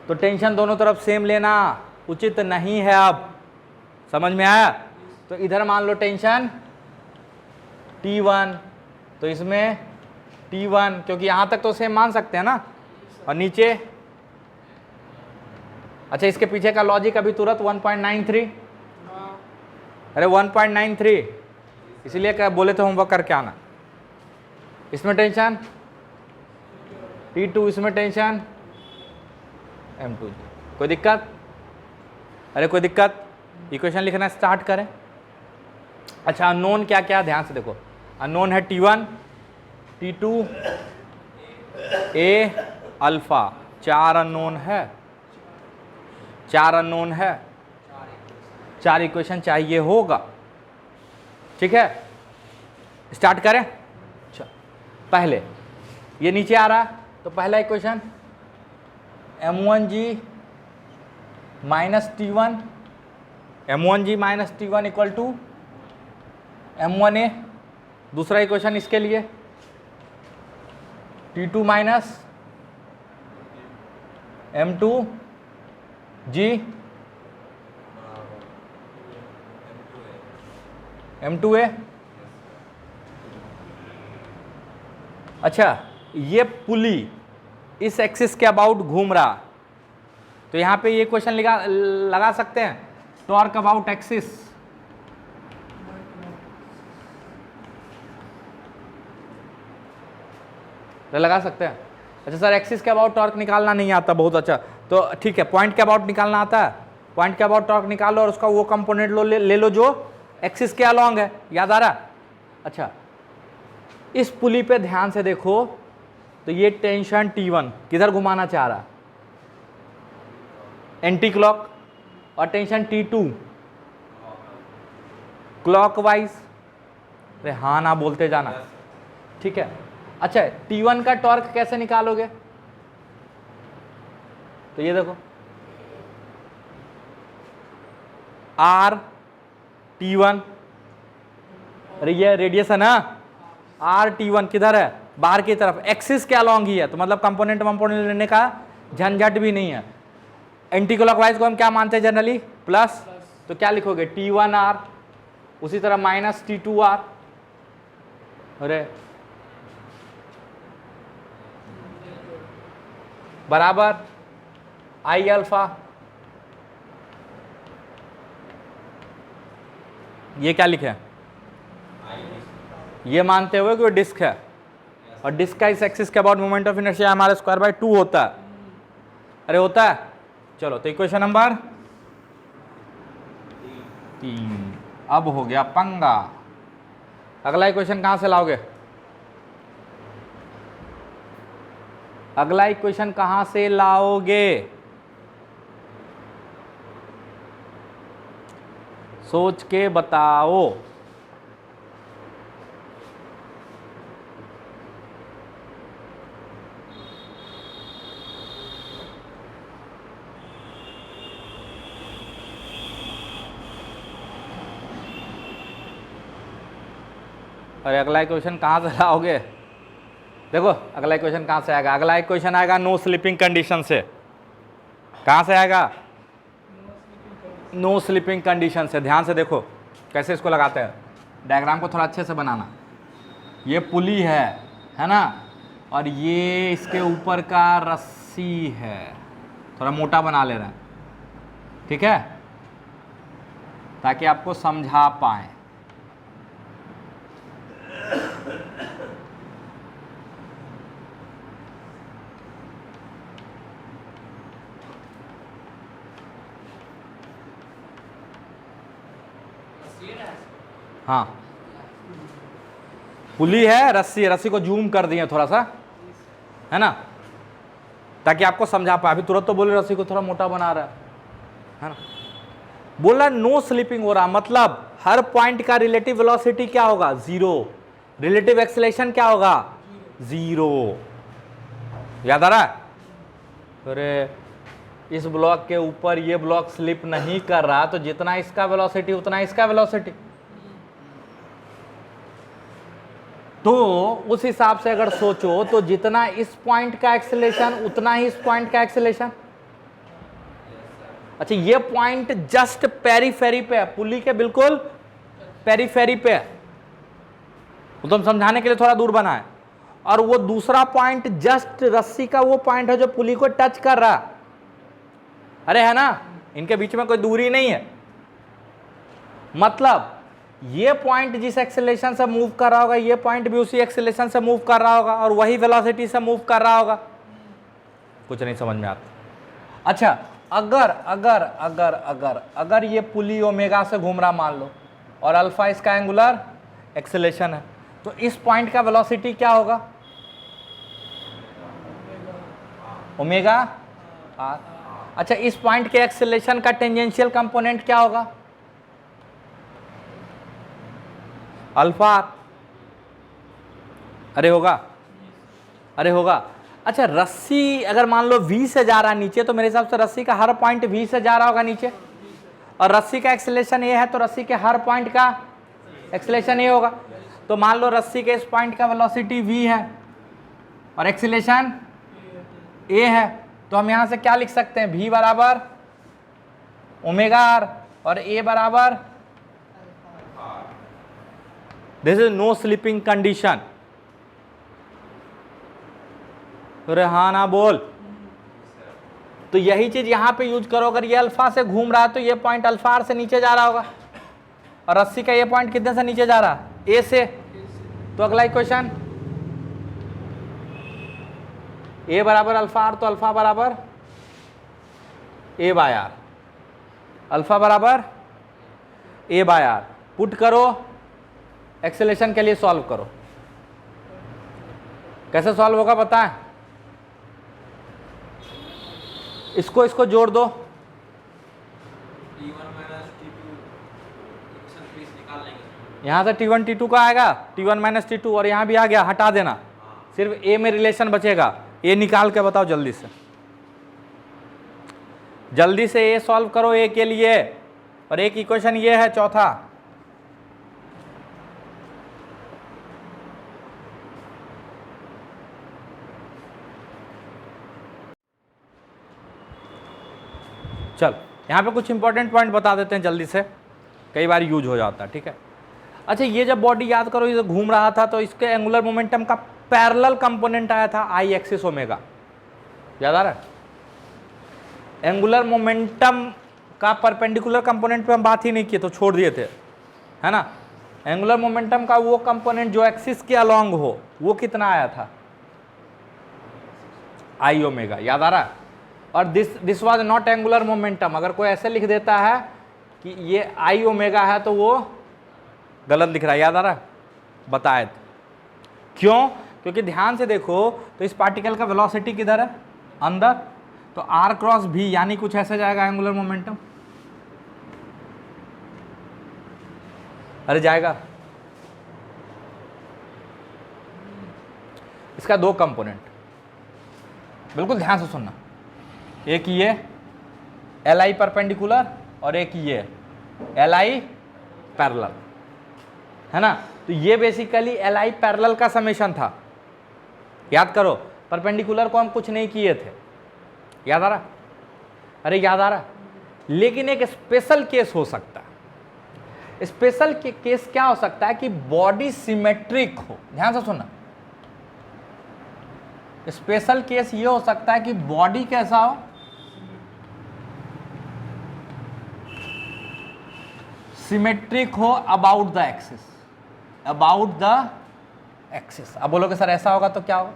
तो टेंशन दोनों तरफ सेम लेना उचित नहीं है। अब समझ में आया, तो इधर मान लो टेंशन T1, तो इसमें T1, क्योंकि यहां तक तो सेम मान सकते हैं ना, और नीचे, अच्छा इसके पीछे का लॉजिक अभी तुरंत 1.93, अरे 1.93, इसीलिए क्या बोले थे होमवर्क करके आना। इसमें टेंशन T2, इसमें टेंशन M2, कोई दिक्कत, अरे कोई दिक्कत। इक्वेशन लिखना स्टार्ट करें। अच्छा, अननोन क्या क्या, ध्यान से देखो, अननोन है T1, T2, A, alpha, 4 unknown है, 4 अननोन है, 4 इक्वेशन चाहिए होगा, ठीक है। स्टार्ट करें। अच्छा, पहले ये नीचे आ रहा है तो पहला equation M1G minus T1, M1G minus T1 equal to M1A। दूसरा इक्वेशन इसके लिए T2 माइनस M2G M2A। अच्छा, ये पुली इस एक्सिस के अबाउट घूम रहा, तो यहां पे ये क्वेश्चन लगा सकते हैं, टॉर्क अबाउट एक्सिस, तो लगा सकते हैं। अच्छा सर, एक्सिस के अबाउट टॉर्क निकालना नहीं आता, बहुत अच्छा, तो ठीक है, पॉइंट के अबाउट निकालना आता है, पॉइंट के अबाउट टॉर्क निकालो और उसका वो कंपोनेंट ले लो जो एक्सिस के अलॉन्ग है, याद आ रहा। अच्छा, इस पुली पे ध्यान से देखो, तो ये टेंशन T1 किधर घुमाना चाह रहा, एंटी क्लॉक, और टेंशन T2 क्लॉकवाइज। अरे हाँ ना बोलते जाना, ठीक है। अच्छा, T1 का टॉर्क कैसे निकालोगे, तो ये देखो R T1, अरे ये रेडियस है ना, R T1 किधर है, बाहर की तरफ, एक्सिस के अलॉन्ग ही है, तो मतलब कंपोनेंट लेने का झंझट भी नहीं है। एंटी क्लॉकवाइज को हम क्या मानते हैं जनरली, प्लस, तो क्या लिखोगे T1R, उसी तरह माइनस T2R, अरे बराबर I अल्फा। ये क्या लिखे, ये मानते हुए कि वो डिस्क है, और डिस्क का इस एक्सिस के अबाउट मोमेंट ऑफ इनर्शिया हमारे स्क्वायर बाय 2 होता है। अरे होता है। चलो तो इक्वेशन नंबर 3 अब हो गया पंगा। अगला इक्वेशन कहां से लाओगे? अगला इक्वेशन कहां से लाओगे? सोच के बताओ। अरे अगला इक्वेशन कहाँ से लाओगे? देखो अगला इक्वेशन कहाँ से आएगा? अगला इक्वेशन आएगा नो स्लीपिंग कंडीशन से। कहाँ से आएगा? नो स्लीपिंग कंडीशन से। ध्यान से देखो कैसे इसको लगाते हैं। डायग्राम को थोड़ा अच्छे से बनाना। ये पुली है ना, और ये इसके ऊपर का रस्सी है। थोड़ा मोटा बना ले रहे हैं, ठीक है, ताकि आपको समझा पाए। हाँ पुली है, रस्सी है। रस्सी को जूम कर दिए थोड़ा सा, है ना, ताकि आपको समझा पाए। अभी तुरंत तो बोले रस्सी को थोड़ा मोटा बना रहा है ना। बोला नो स्लिपिंग हो रहा, मतलब हर पॉइंट का रिलेटिव वेलोसिटी क्या होगा? 0। रिलेटिव एक्सेलरेशन क्या होगा? 0। याद आ रहा है? अरे इस ब्लॉक के ऊपर ये ब्लॉक स्लिप नहीं कर रहा, तो जितना इसका वेलोसिटी उतना इसका वेलोसिटी। तो उस हिसाब से अगर सोचो तो जितना इस पॉइंट का एक्सेलरेशन उतना ही इस पॉइंट का एक्सेलरेशन। अच्छा ये पॉइंट जस्ट पेरीफेरी पे है, पुली के बिल्कुल पेरीफेरी पे है, वो तो हम समझाने के लिए थोड़ा दूर बना है। और वो दूसरा पॉइंट जस्ट रस्सी का वो पॉइंट है जो पुली को टच कर रहा है। अरे है ना, इनके बीच में कोई दूरी नहीं है। मतलब ये पॉइंट जिस एक्सेलरेशन से मूव कर रहा होगा, ये पॉइंट भी उसी एक्सेलरेशन से मूव कर रहा होगा और वही वेलोसिटी से मूव कर रहा होगा। कुछ नहीं समझ में आता। अच्छा अगर अगर अगर अगर अगर ये पुली ओमेगा से घूम रहा मान लो, और अल्फा इसका एंगुलर एक्सेलरेशन है, तो इस पॉइंट का वेलोसिटी क्या होगा? Omega r. अच्छा इस पॉइंट के एक्सेलरेशन का टेंजेंशियल कंपोनेंट क्या होगा? अल्फा। अरे होगा, अरे होगा। अच्छा रस्सी अगर मान लो v से जा रहा है नीचे, तो मेरे हिसाब से रस्सी का हर पॉइंट v से जा रहा होगा नीचे, और रस्सी का एक्सेलरेशन ये है, तो रस्सी के हर पॉइंट का एक्सेलरेशन ये होगा। तो मान लो रस्सी के इस पॉइंट का वेलोसिटी v है और एक्सेलरेशन a है, तो हम यहां से क्या लिख सकते हैं? v बराबर ओमेगा आर और a बराबर, this is no slipping condition. अरे हाँ ना बोल। तो यही चीज यहां पे यूज करो। अगर ये अल्फा से घूम रहा है तो ये पॉइंट अल्फा आर से नीचे जा रहा होगा, और रस्सी का ये पॉइंट कितने से नीचे जा रहा है? ए से। तो अगला इक्वेशन ए बराबर अल्फा आर, तो अल्फा बराबर ए बाय आर, अल्फा बराबर ए बाय आर। पुट करो, एक्सेलरेशन के लिए सॉल्व करो। कैसे सॉल्व होगा पता है? इसको इसको जोड़ दो, यहां से T1 T2 का आएगा, T1 माइनस T2, और यहां भी आ गया, हटा देना, सिर्फ ए में रिलेशन बचेगा। ए निकाल के बताओ जल्दी से, जल्दी से ए सॉल्व करो ए के लिए। और एक इक्वेशन ये है चौथा, चल यहाँ पे कुछ इंपॉर्टेंट पॉइंट बता देते हैं जल्दी से, कई बार यूज हो जाता है, ठीक है। अच्छा ये जब बॉडी याद करो ये घूम रहा था, तो इसके एंगुलर मोमेंटम का पैरेलल कंपोनेंट आया था आई एक्सिस ओमेगा, याद आ रहा है? एंगुलर मोमेंटम का परपेंडिकुलर कंपोनेंट पे हम बात ही नहीं किए, तो छोड़ दिए थे, है ना। एंगुलर मोमेंटम का वो कंपोनेंट जो एक्सिस के अलोंग हो, वो कितना आया था, आई ओमेगा, याद आ रहा है। और this was not angular momentum, अगर कोई ऐसे लिख देता है कि ये आई ओमेगा है तो वो गलत लिख रहा है, याद आ रहा है, बताए थे। क्यों? क्योंकि ध्यान से देखो तो इस पार्टिकल का वेलोसिटी किधर है, अंदर, तो आर क्रॉस भी यानी कुछ ऐसे जाएगा एंगुलर मोमेंटम, अरे जाएगा। इसका दो कंपोनेंट, बिल्कुल ध्यान से सुनना, एक ये एल आई परपेंडिकुलर और एक ये एल आई पैरेलल, है ना। तो ये बेसिकली एल आई पैरेलल का समेशन था, याद करो। परपेंडिकुलर को हम कुछ नहीं किए थे, याद आ रहा, अरे याद आ रहा। लेकिन एक स्पेशल केस हो सकता है, स्पेशल केस क्या हो सकता है कि बॉडी सिमेट्रिक हो, ध्यान से सुनना। स्पेशल केस ये हो सकता है कि बॉडी कैसा हो, सिमेट्रिक हो about the axis, about the axis. अब बोलोगे सर ऐसा होगा तो क्या होगा,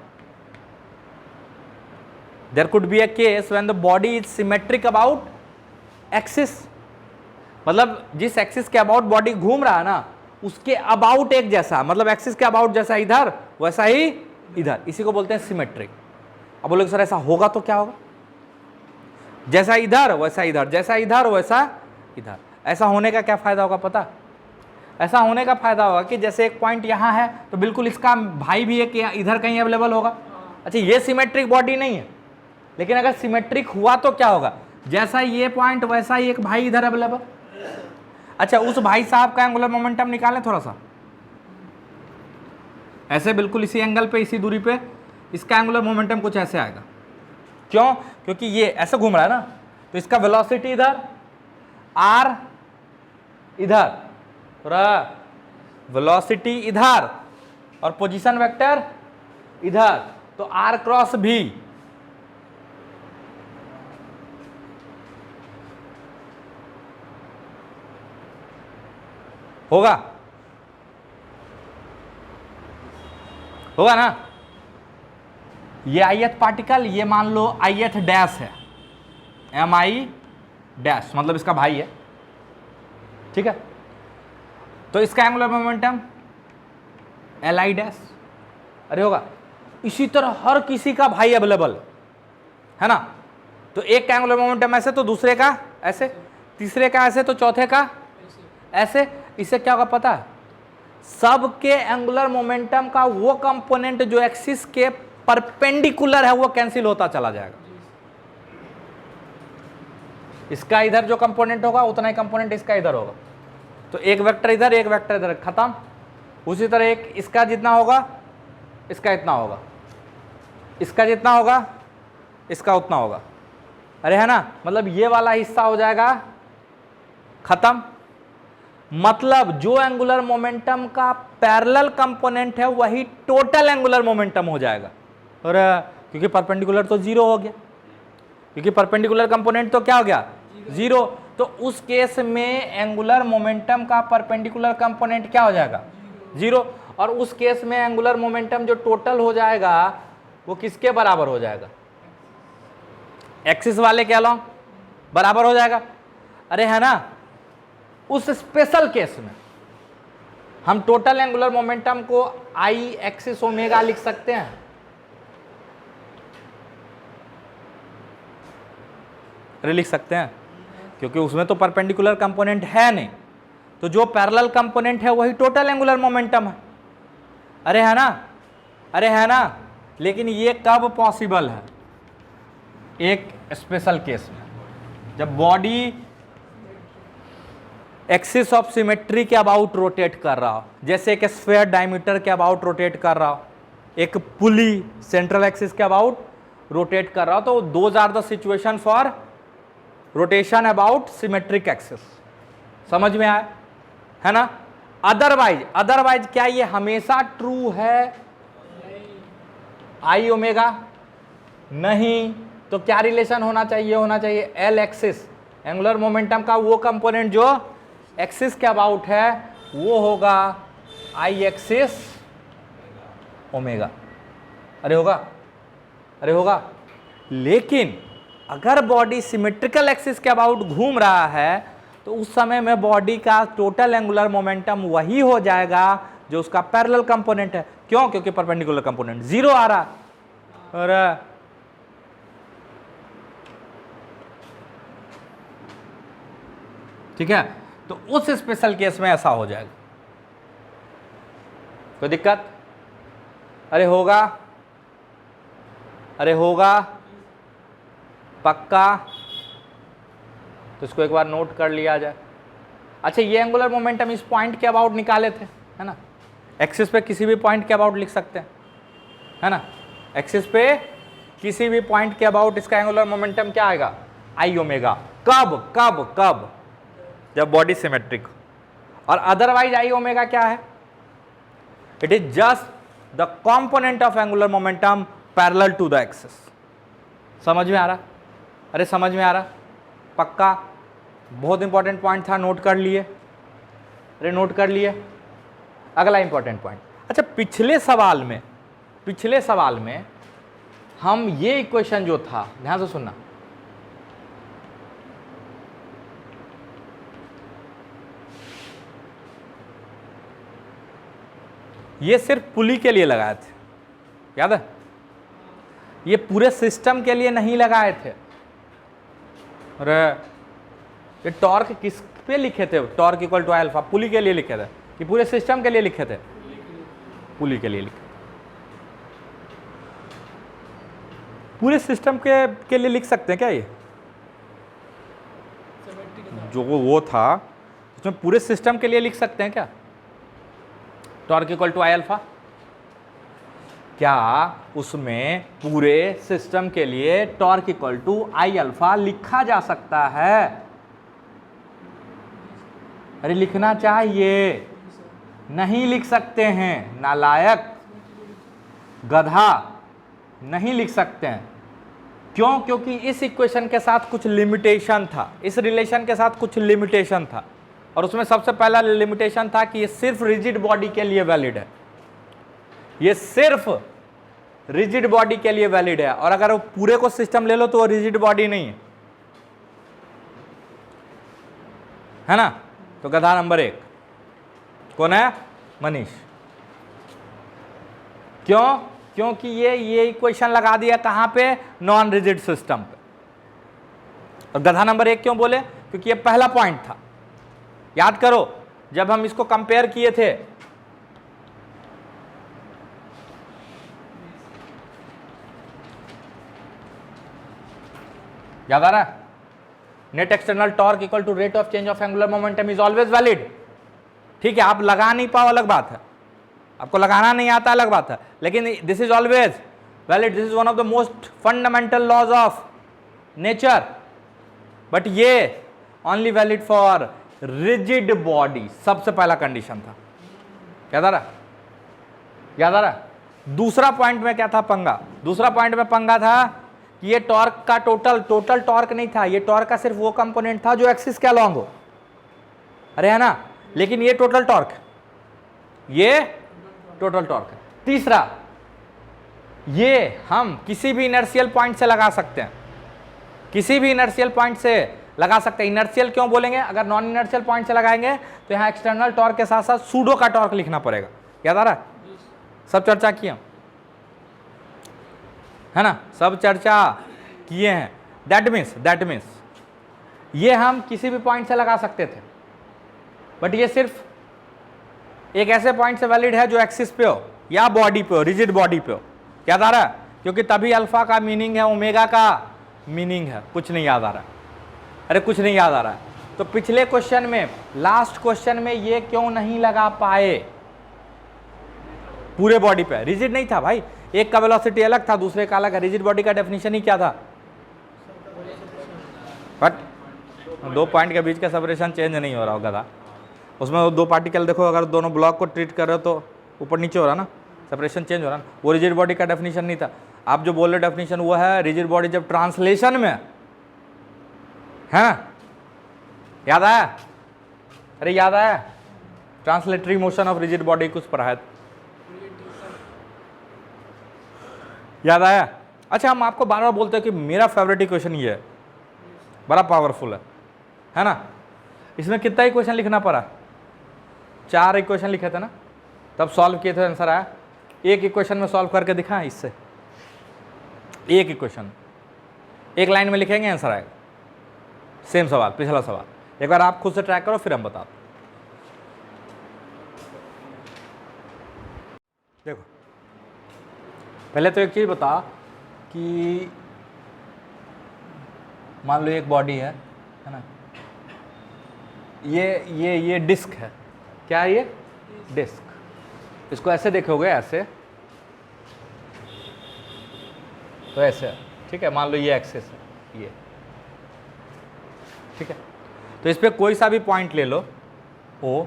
there could be a case when the body is symmetric about axis, मतलब जिस एक्सिस के अबाउट बॉडी घूम रहा है ना, उसके अबाउट एक जैसा, मतलब एक्सिस के अबाउट जैसा इधर वैसा ही इधर, इसी को बोलते हैं सिमेट्रिक। अब बोलोगे सर ऐसा होगा तो क्या होगा, जैसा इधर वैसा इधर, जैसा इधर वैसा इधर। ऐसा होने का क्या फायदा होगा पता, ऐसा होने का फायदा होगा कि जैसे एक पॉइंट यहाँ है तो बिल्कुल इसका भाई भी एक इधर कहीं अवेलेबल होगा। अच्छा ये सिमेट्रिक बॉडी नहीं है, लेकिन अगर सिमेट्रिक हुआ तो क्या होगा, जैसा ये पॉइंट वैसा ही एक भाई इधर अवेलेबल। अच्छा उस भाई साहब का एंगुलर मोमेंटम निकालें थोड़ा सा, ऐसे बिल्कुल इसी एंगल पे, इसी दूरी पे, इसका एंगुलर मोमेंटम कुछ ऐसे आएगा। क्यों? क्योंकि ये ऐसे घूम रहा है ना, तो इसका वेलोसिटी इधर, आर इधर, वेलोसिटी इधर और पोजीशन वेक्टर इधर, तो आर क्रॉस भी होगा, होगा ना। ये ith पार्टिकल, ये मान लो ith डैश है, mi डैश मतलब इसका भाई है, ठीक है। तो इसका एंगुलर मोमेंटम li डैश, अरे होगा। इसी तरह हर किसी का भाई अवेलेबल है ना, तो एक का एंगुलर मोमेंटम ऐसे तो दूसरे का ऐसे, तीसरे का ऐसे तो चौथे का ऐसे। इससे क्या होगा पता है, सबके एंगुलर मोमेंटम का वो कंपोनेंट जो एक्सिस के परपेंडिकुलर है वो कैंसिल होता चला जाएगा। इसका इधर जो कंपोनेंट होगा उतना ही कंपोनेंट इसका इधर होगा, तो एक वेक्टर इधर एक वेक्टर इधर, खत्म। उसी तरह एक इसका जितना होगा इसका इतना होगा, इसका जितना होगा इसका उतना होगा, अरे है ना। मतलब ये वाला हिस्सा हो जाएगा खत्म। मतलब जो एंगुलर मोमेंटम का पैरेलल कंपोनेंट है वही टोटल एंगुलर मोमेंटम हो जाएगा, और क्योंकि परपेंडिकुलर तो जीरो हो गया, क्योंकि परपेंडिकुलर कंपोनेंट तो क्या हो गया, जीरो। तो उस केस में एंगुलर मोमेंटम का परपेंडिकुलर कंपोनेंट क्या हो जाएगा, जीरो। और उस केस में एंगुलर मोमेंटम जो टोटल हो जाएगा वो किसके बराबर हो जाएगा, एक्सिस वाले के अलोंग बराबर हो जाएगा, अरे है ना। उस स्पेशल केस में हम टोटल एंगुलर मोमेंटम को आई एक्सिस ओमेगा लिख सकते हैं, अरे लिख सकते हैं, क्योंकि उसमें तो परपेंडिकुलर कंपोनेंट है नहीं, तो जो पैरेलल कंपोनेंट है वही टोटल एंगुलर मोमेंटम है, अरे है ना, अरे है ना। लेकिन ये कब पॉसिबल है, एक स्पेशल केस में, जब बॉडी एक्सिस ऑफ सिमेट्री के अबाउट रोटेट कर रहा हो, जैसे एक स्फीयर डायमीटर के अबाउट रोटेट कर रहा हो, एक पुली सेंट्रल एक्सिस के अबाउट रोटेट कर रहा हो, तो those are the situation for rotation about symmetric axis. समझ में आया, है ना। अदरवाइज क्या ये हमेशा ट्रू है आई ओमेगा, नहीं। तो क्या रिलेशन होना चाहिए, एल एक्सिस, एंगुलर मोमेंटम का वो कंपोनेंट जो एक्सिस के अबाउट है वो होगा आई एक्सिस ओमेगा। अरे होगा, अरे होगा। लेकिन अगर बॉडी सिमेट्रिकल एक्सिस के अबाउट घूम रहा है तो उस समय में बॉडी का टोटल एंगुलर मोमेंटम वही हो जाएगा जो उसका पैरेलल कंपोनेंट है। क्यों? क्योंकि परपेंडिकुलर कंपोनेंट 0 आ रहा है। और ठीक है, तो उस स्पेशल केस में ऐसा हो जाएगा। कोई दिक्कत? अरे होगा, अरे होगा पक्का। तो इसको एक बार नोट कर लिया जाए। अच्छा, ये एंगुलर मोमेंटम इस पॉइंट के अबाउट निकाले थे, है ना। एक्सिस पे किसी भी पॉइंट के अबाउट लिख सकते हैं, है ना। एक्सिस पे किसी भी पॉइंट के अबाउट इसका एंगुलर मोमेंटम क्या आएगा? I omega. कब कब कब? जब बॉडी सिमेट्रिक। और अदरवाइज आई ओमेगा क्या है? It is just the component of angular momentum parallel to the axis. समझ में आ रहा? अरे समझ में आ रहा? पक्का? बहुत इंपॉर्टेंट पॉइंट था, नोट कर लिए? अरे नोट कर लिए? अगला इंपॉर्टेंट पॉइंट। अच्छा, पिछले सवाल में हम ये इक्वेशन जो था, ध्यान से सुनना, ये सिर्फ पुली के लिए लगाए थे, याद है? ये पूरे सिस्टम के लिए नहीं लगाए थे। अरे ये टॉर्क किस पे लिखे थे? टॉर्क इक्वल टू अल्फा, पुली के लिए लिखे थे कि पूरे सिस्टम के लिए लिखे थे? पुली के लिए लिखे। पूरे सिस्टम के लिए लिख सकते हैं क्या? ये जो वो था उसमें पूरे सिस्टम के लिए लिख सकते हैं क्या? Torque equal to I alpha. क्या उसमें पूरे सिस्टम के लिए torque equal to I alpha लिखा जा सकता है? अरे लिखना चाहिए, नहीं लिख सकते हैं, नालायक गधा, नहीं लिख सकते हैं। क्यों? क्योंकि इस इक्वेशन के साथ कुछ लिमिटेशन था, इस रिलेशन के साथ कुछ लिमिटेशन था। और उसमें सबसे पहला लिमिटेशन था कि ये सिर्फ रिजिड बॉडी के लिए वैलिड है, ये सिर्फ रिजिड बॉडी के लिए वैलिड है। और अगर वो पूरे को सिस्टम ले लो तो वो रिजिड बॉडी नहीं है ना। तो गधा नंबर 1 कौन है? मनीष। क्यों? क्योंकि ये इक्वेशन लगा दिया कहां पे? नॉन रिजिड सिस्टम पे। और गधा नंबर 1 क्यों बोले? क्योंकि ये पहला पॉइंट था। याद करो जब हम इसको कंपेयर किए थे, याद आ रहा है? Net external torque equal to rate of change of angular momentum is always valid. ठीक है, आप लगा नहीं पाओ अलग बात है, आपको लगाना नहीं आता अलग बात है, लेकिन this is always valid. This is one of the most fundamental laws of nature. But ये only valid for rigid body, सबसे पहला कंडीशन था। याद आ रहा? याद आ रहा? दूसरा पॉइंट में क्या था पंगा? दूसरा पॉइंट में पंगा था कि ये टॉर्क का टोटल टॉर्क नहीं था, ये टॉर्क का सिर्फ वो कंपोनेंट था जो एक्सिस के अलॉन्ग हो। अरे है ना, लेकिन ये टोटल टॉर्क, ये टोटल टॉर्क है। तीसरा, ये हम किसी भी इनर्शियल पॉइंट से लगा सकते हैं, किसी भी इनर्शियल पॉइंट से लगा सकते हैं। इनर्शियल क्यों बोलेंगे? अगर नॉन इनर्शियल पॉइंट से लगाएंगे तो यहां एक्सटर्नल टॉर्क के साथ साथ सूडो का टॉर्क लिखना पड़ेगा। याद आ रहा है? सब चर्चा किए है ना, सब चर्चा किए हैं। दैट मीन्स ये हम किसी भी पॉइंट से लगा सकते थे, बट ये सिर्फ एक ऐसे पॉइंट से वैलिड है जो एक्सिस पे हो या बॉडी पे हो, रिजिड बॉडी पे हो। याद आ रहा है? क्योंकि तभी अल्फा का मीनिंग है, ओमेगा का मीनिंग है। कुछ नहीं याद आ रहा है? अरे कुछ नहीं याद आ रहा है? तो पिछले क्वेश्चन में, लास्ट क्वेश्चन में ये क्यों नहीं लगा पाए? पूरे बॉडी पे रिजिड नहीं था भाई, एक का वेलोसिटी अलग था, दूसरे का अलग है। रिजिड बॉडी का डेफिनेशन ही क्या था? बट दो पॉइंट के बीच का सेपरेशन चेंज नहीं हो रहा होगा था। उसमें दो पार्टिकल देखो, अगर दोनों ब्लॉक को ट्रीट कर रहे हो तो ऊपर नीचे हो रहा ना, सेपरेशन चेंज हो रहा ना। वो रिजिड बॉडी का डेफिनेशन नहीं था। आप जो बोल रहे डेफिनेशन वो है रिजिड बॉडी जब ट्रांसलेशन में है ना। याद आया? अरे याद आया? Translatory motion of rigid body कुछ पढ़ा है, याद आया? अच्छा, हम आपको बार बार बोलते हैं कि मेरा फेवरेट इक्वेशन ये है, बड़ा पावरफुल है ना? इसमें कितना इक्वेशन लिखना पड़ा? 4 इक्वेशन लिखे थे ना, तब सॉल्व किए थे, आंसर आया। एक इक्वेशन में सॉल्व करके दिखाएं, इससे एक इक्वेशन एक लाइन में लिखेंगे, आंसर आएगा। सेम सवाल, पिछला सवाल, एक बार आप खुद से ट्राई करो, फिर हम बताते। देखो, पहले तो एक चीज बता कि मान लो एक बॉडी है ना, ये डिस्क है। क्या है ये? डिस्क। इसको ऐसे देखोगे, ऐसे तो ऐसे, ठीक है? मान लो ये एक्सिस है, ये, ठीक है? तो इस पे कोई सा भी पॉइंट ले लो, ओ,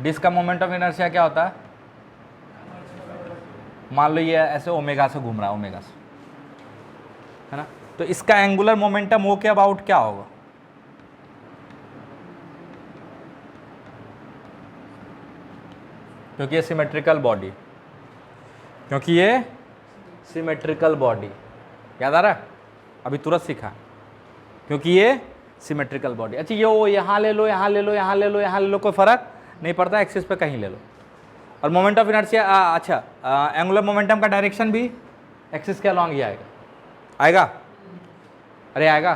डिस्क का मोमेंट ऑफ इनर्शिया क्या होता है? मान लो ये ऐसे ओमेगा से घूम रहा है, ओमेगा से, है ना? तो इसका एंगुलर मोमेंटम ओ के अबाउट क्या होगा? क्योंकि ये सिमेट्रिकल बॉडी, क्योंकि ये सिमेट्रिकल बॉडी, याद आ रहा है? अभी तुरंत सीखा, क्योंकि ये सिमेट्रिकल बॉडी। अच्छा, ये वो यहाँ ले लो, यहाँ ले लो, यहाँ ले लो, यहाँ ले लो, कोई फर्क नहीं पड़ता, एक्सिस पे कहीं ले लो। और मोमेंट ऑफ इनर्शिया, अच्छा, एंगुलर मोमेंटम का डायरेक्शन भी एक्सिस के अलॉन्ग ही आएगा। आएगा? अरे आएगा?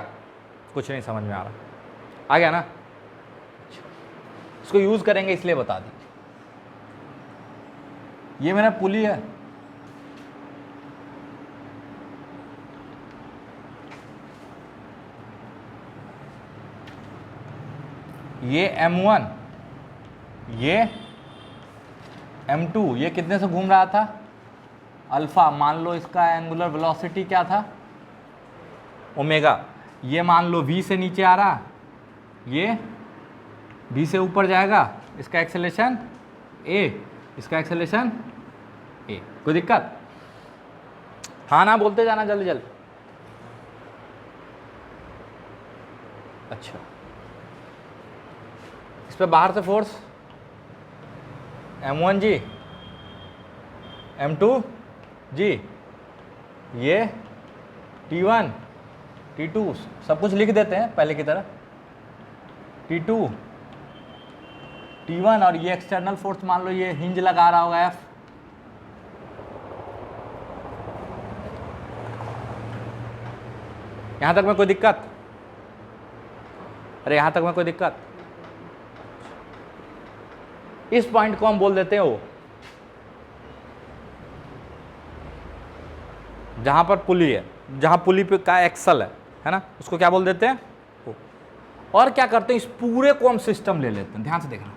कुछ नहीं समझ में आ रहा, आ गया ना? इसको यूज करेंगे इसलिए बता दी। ये मेरा पुली है, ये M1, ये M2, ये कितने से घूम रहा था? अल्फा। मान लो इसका एंगुलर वेलोसिटी क्या था? ओमेगा। ये मान लो V से नीचे आ रहा, ये V से ऊपर जाएगा, इसका एक्सेलेरेशन A, इसका एक्सेलेरेशन A। कोई दिक्कत? हाँ ना बोलते जाना जल्दी जल्दी। अच्छा, इस पे बाहर से फोर्स M1 जी, M2 जी, ये T1 T2 सब कुछ लिख देते हैं पहले की तरह, T2 T1, और ये एक्सटर्नल फोर्स मान लो ये हिंज लगा रहा होगा F। यहां तक में कोई दिक्कत? अरे यहां तक में कोई दिक्कत? इस पॉइंट को हम बोल देते हैं ओ, जहां पर पुली है, जहां पुली पे का एक्सल है ना, उसको क्या बोल देते हैं? ओ। और क्या करते हैं, इस पूरे को हम सिस्टम ले लेते हैं, ध्यान से देखना,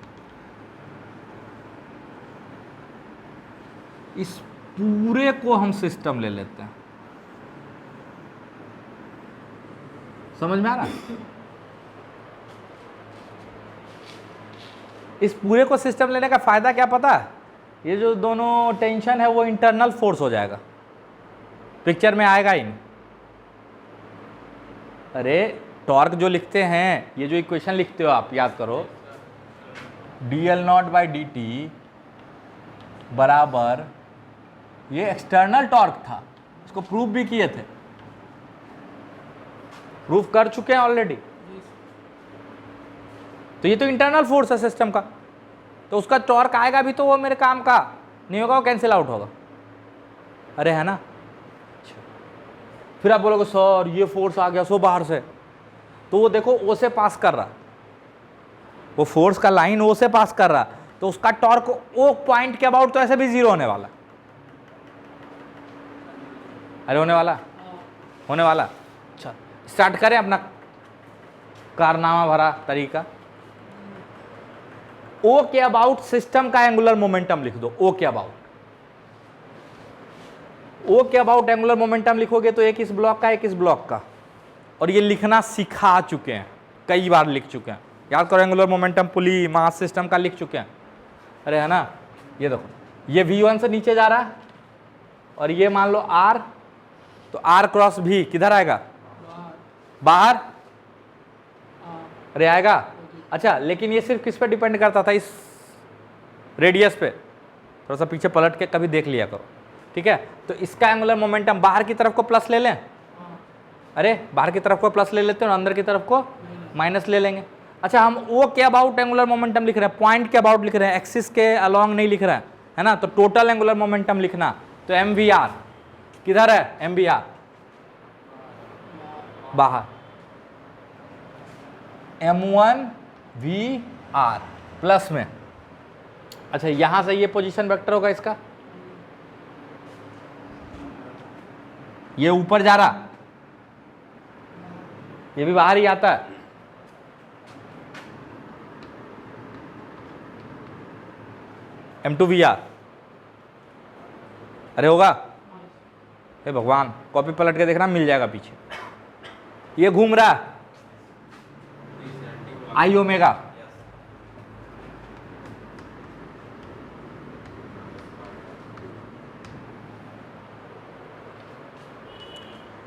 इस पूरे को हम सिस्टम ले लेते हैं। समझ में आ रहा? इस पूरे को सिस्टम लेने का फायदा क्या पता है? ये जो दोनों टेंशन है वो इंटरनल फोर्स हो जाएगा, पिक्चर में आएगा ही नहीं। अरे टॉर्क जो लिखते हैं, ये जो इक्वेशन लिखते हो आप, याद करो, dl0/dt बराबर, ये एक्सटर्नल टॉर्क था, इसको प्रूफ भी किए थे, प्रूफ कर चुके हैं ऑलरेडी। तो ये तो इंटरनल फोर्स है सिस्टम का, तो उसका टॉर्क आएगा भी तो वो मेरे काम का नहीं होगा, वो कैंसिल आउट होगा। अरे है ना? फिर आप बोलोगे सर ये फोर्स आ गया सो बाहर से, तो वो देखो ओ से पास कर रहा, वो फोर्स का लाइन ओ से पास कर रहा, तो उसका टॉर्क ओ पॉइंट के अबाउट तो ऐसे भी जीरो होने वाला। अरे होने वाला, होने वाला। अच्छा, स्टार्ट करें अपना कारनामा भरा तरीका। ओ के अबाउट सिस्टम का एंगुलर मोमेंटम लिख दो, ओ के अबाउट, ओ के अबाउट एंगुलर मोमेंटम लिखोगे तो एक इस ब्लॉक का, एक इस ब्लॉक का, और ये लिखना सिखा चुके हैं, कई बार लिख चुके हैं, याद करो, एंगुलर मोमेंटम पुली मास सिस्टम का लिख चुके हैं। अरे है ना? ये देखो, ये V1 से नीचे जा रहा है, और ये मान लो R, तो R क्रॉस V किधर आएगा? बाहर। अरे आएगा? अच्छा, लेकिन ये सिर्फ किस पे डिपेंड करता था? इस रेडियस पे, थोड़ा सा पीछे पलट के कभी देख लिया करो, ठीक है। तो इसका एंगुलर मोमेंटम बाहर की तरफ को प्लस ले लें, अरे बाहर की तरफ को प्लस ले लेते हैं और अंदर की तरफ को माइनस ले लेंगे। अच्छा, हम ओ के अबाउट एंगुलर मोमेंटम लिख रहे हैं, पॉइंट के अबाउट लिख रहे हैं, एक्सिस के अलॉन्ग नहीं लिख रहा है ना। तो टोटल एंगुलर मोमेंटम लिखना, तो एम वी आर किधर है, एम वी आर बाहर, m1 वी आर प्लस में। अच्छा, यहां से ये पोजीशन वेक्टर होगा इसका, ये ऊपर जा रहा, ये भी बाहर ही आता है, m2 वी आर, अरे होगा, हे भगवान, कॉपी पलट के देखना, मिल जाएगा पीछे। ये घूम रहा है आई ओमेगा,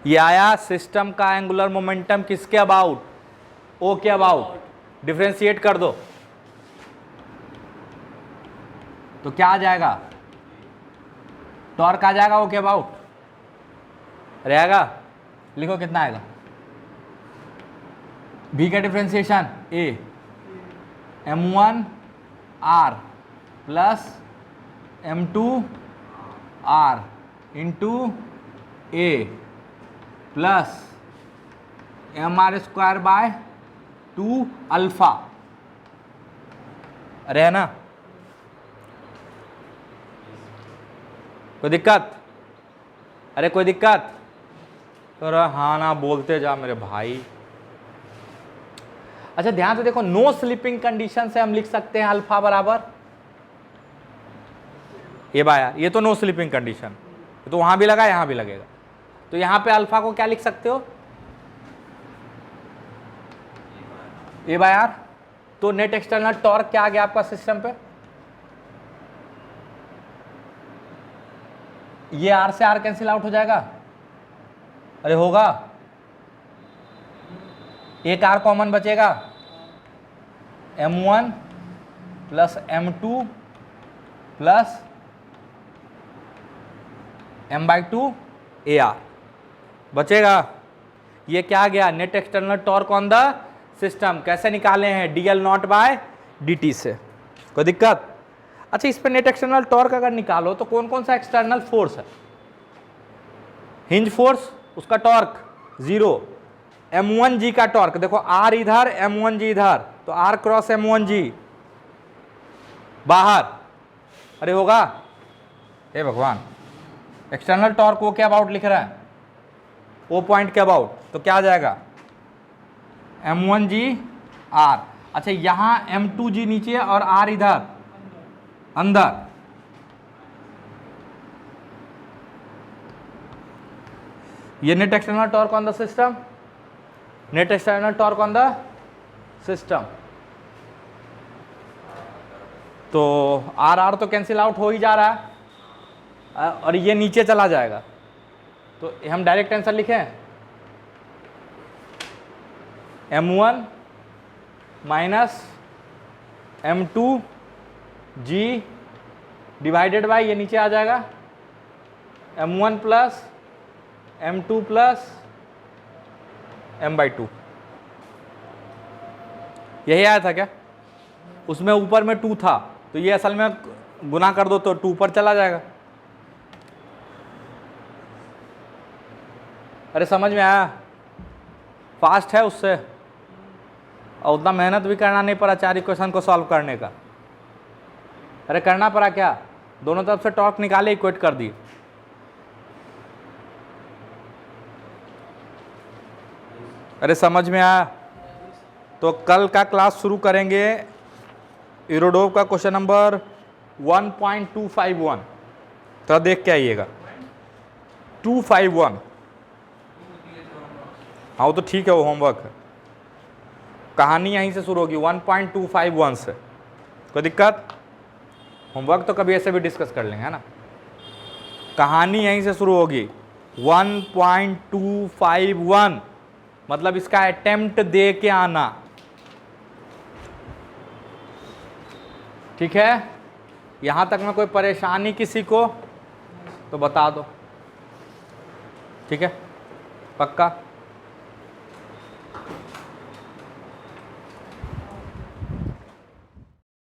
ये आया सिस्टम का एंगुलर मोमेंटम किसके अबाउट, ओ के अबाउट। डिफरेंशिएट कर दो तो क्या आ जाएगा, टॉर्क आ जाएगा ओ के अबाउट, रहेगा, लिखो कितना आएगा, v का differentiation a m1 r plus m2 r into a plus mr square by 2 alpha, अरे है ना, कोई दिक्कत, अरे कोई दिक्कत, तो हाँ ना बोलते जा मेरे भाई। अच्छा ध्यान से देखो, नो स्लिपिंग कंडीशन से हम लिख सकते हैं अल्फा बराबर, ये बाया, ये तो नो स्लिपिंग कंडीशन, तो वहां भी लगा यहां भी लगेगा, तो यहां पे अल्फा को क्या लिख सकते हो, ए बाय आर। तो नेट एक्सटर्नल टॉर्क क्या आ गया आपका सिस्टम पे, ये आर से आर कैंसिल आउट हो जाएगा, अरे होगा, एक आर कॉमन बचेगा, m1 plus m2 plus m/2 A R बचेगा। ये क्या गया, net external torque on the system, कैसे निकाले हैं, dl नॉट बाय dt से, कोई दिक्कत। अच्छा, इस पे नेट एक्सटर्नल टॉर्क अगर निकालो तो कौन कौन सा एक्सटर्नल फोर्स है, हिंज फोर्स, उसका टॉर्क 0, m1g का टॉर्क, देखो r इधर m1g इधर, तो r क्रॉस m1g बाहर, अरे होगा, हे भगवान, एक्सटर्नल टॉर्क वो क्या अबाउट लिख रहा है, ओ पॉइंट के अबाउट, तो क्या आ जाएगा m1g r। अच्छा, यहां m2g नीचे और r इधर अंदर, ये net external torque on the system, net external torque on the system, तो आर आर तो कैंसिल आउट हो ही जा रहा है और ये नीचे चला जाएगा, तो हम डायरेक्ट आंसर लिखें, m1 minus m2g divided by, ये नीचे आ जाएगा, m1 plus m2 plus m/2, यही आया था क्या, उसमें ऊपर में 2 था, तो ये असल में गुना कर दो तो 2 पर चला जाएगा। अरे समझ में आया, फास्ट है उससे, और उतना मेहनत भी करना नहीं पड़ा 4 इक्वेशन को सॉल्व करने का, अरे करना पड़ा क्या, दोनों तरफ से टॉर्क निकाले, इक्वेट कर दिए। अरे समझ में आया, तो कल का क्लास शुरू करेंगे यूरोडोव का क्वेश्चन नंबर 1.251, तो देख के आइएगा 251, हाँ वो तो ठीक है, वो होमवर्क है, कहानी यहीं से शुरू होगी 1.251 से, कोई दिक्कत, होमवर्क तो कभी ऐसे भी डिस्कस कर लेंगे, है ना, कहानी यहीं से शुरू होगी 1.251, मतलब इसका अटेम्प्ट दे के आना, ठीक है, यहाँ तक में कोई परेशानी किसी को तो बता दो, ठीक है, पक्का।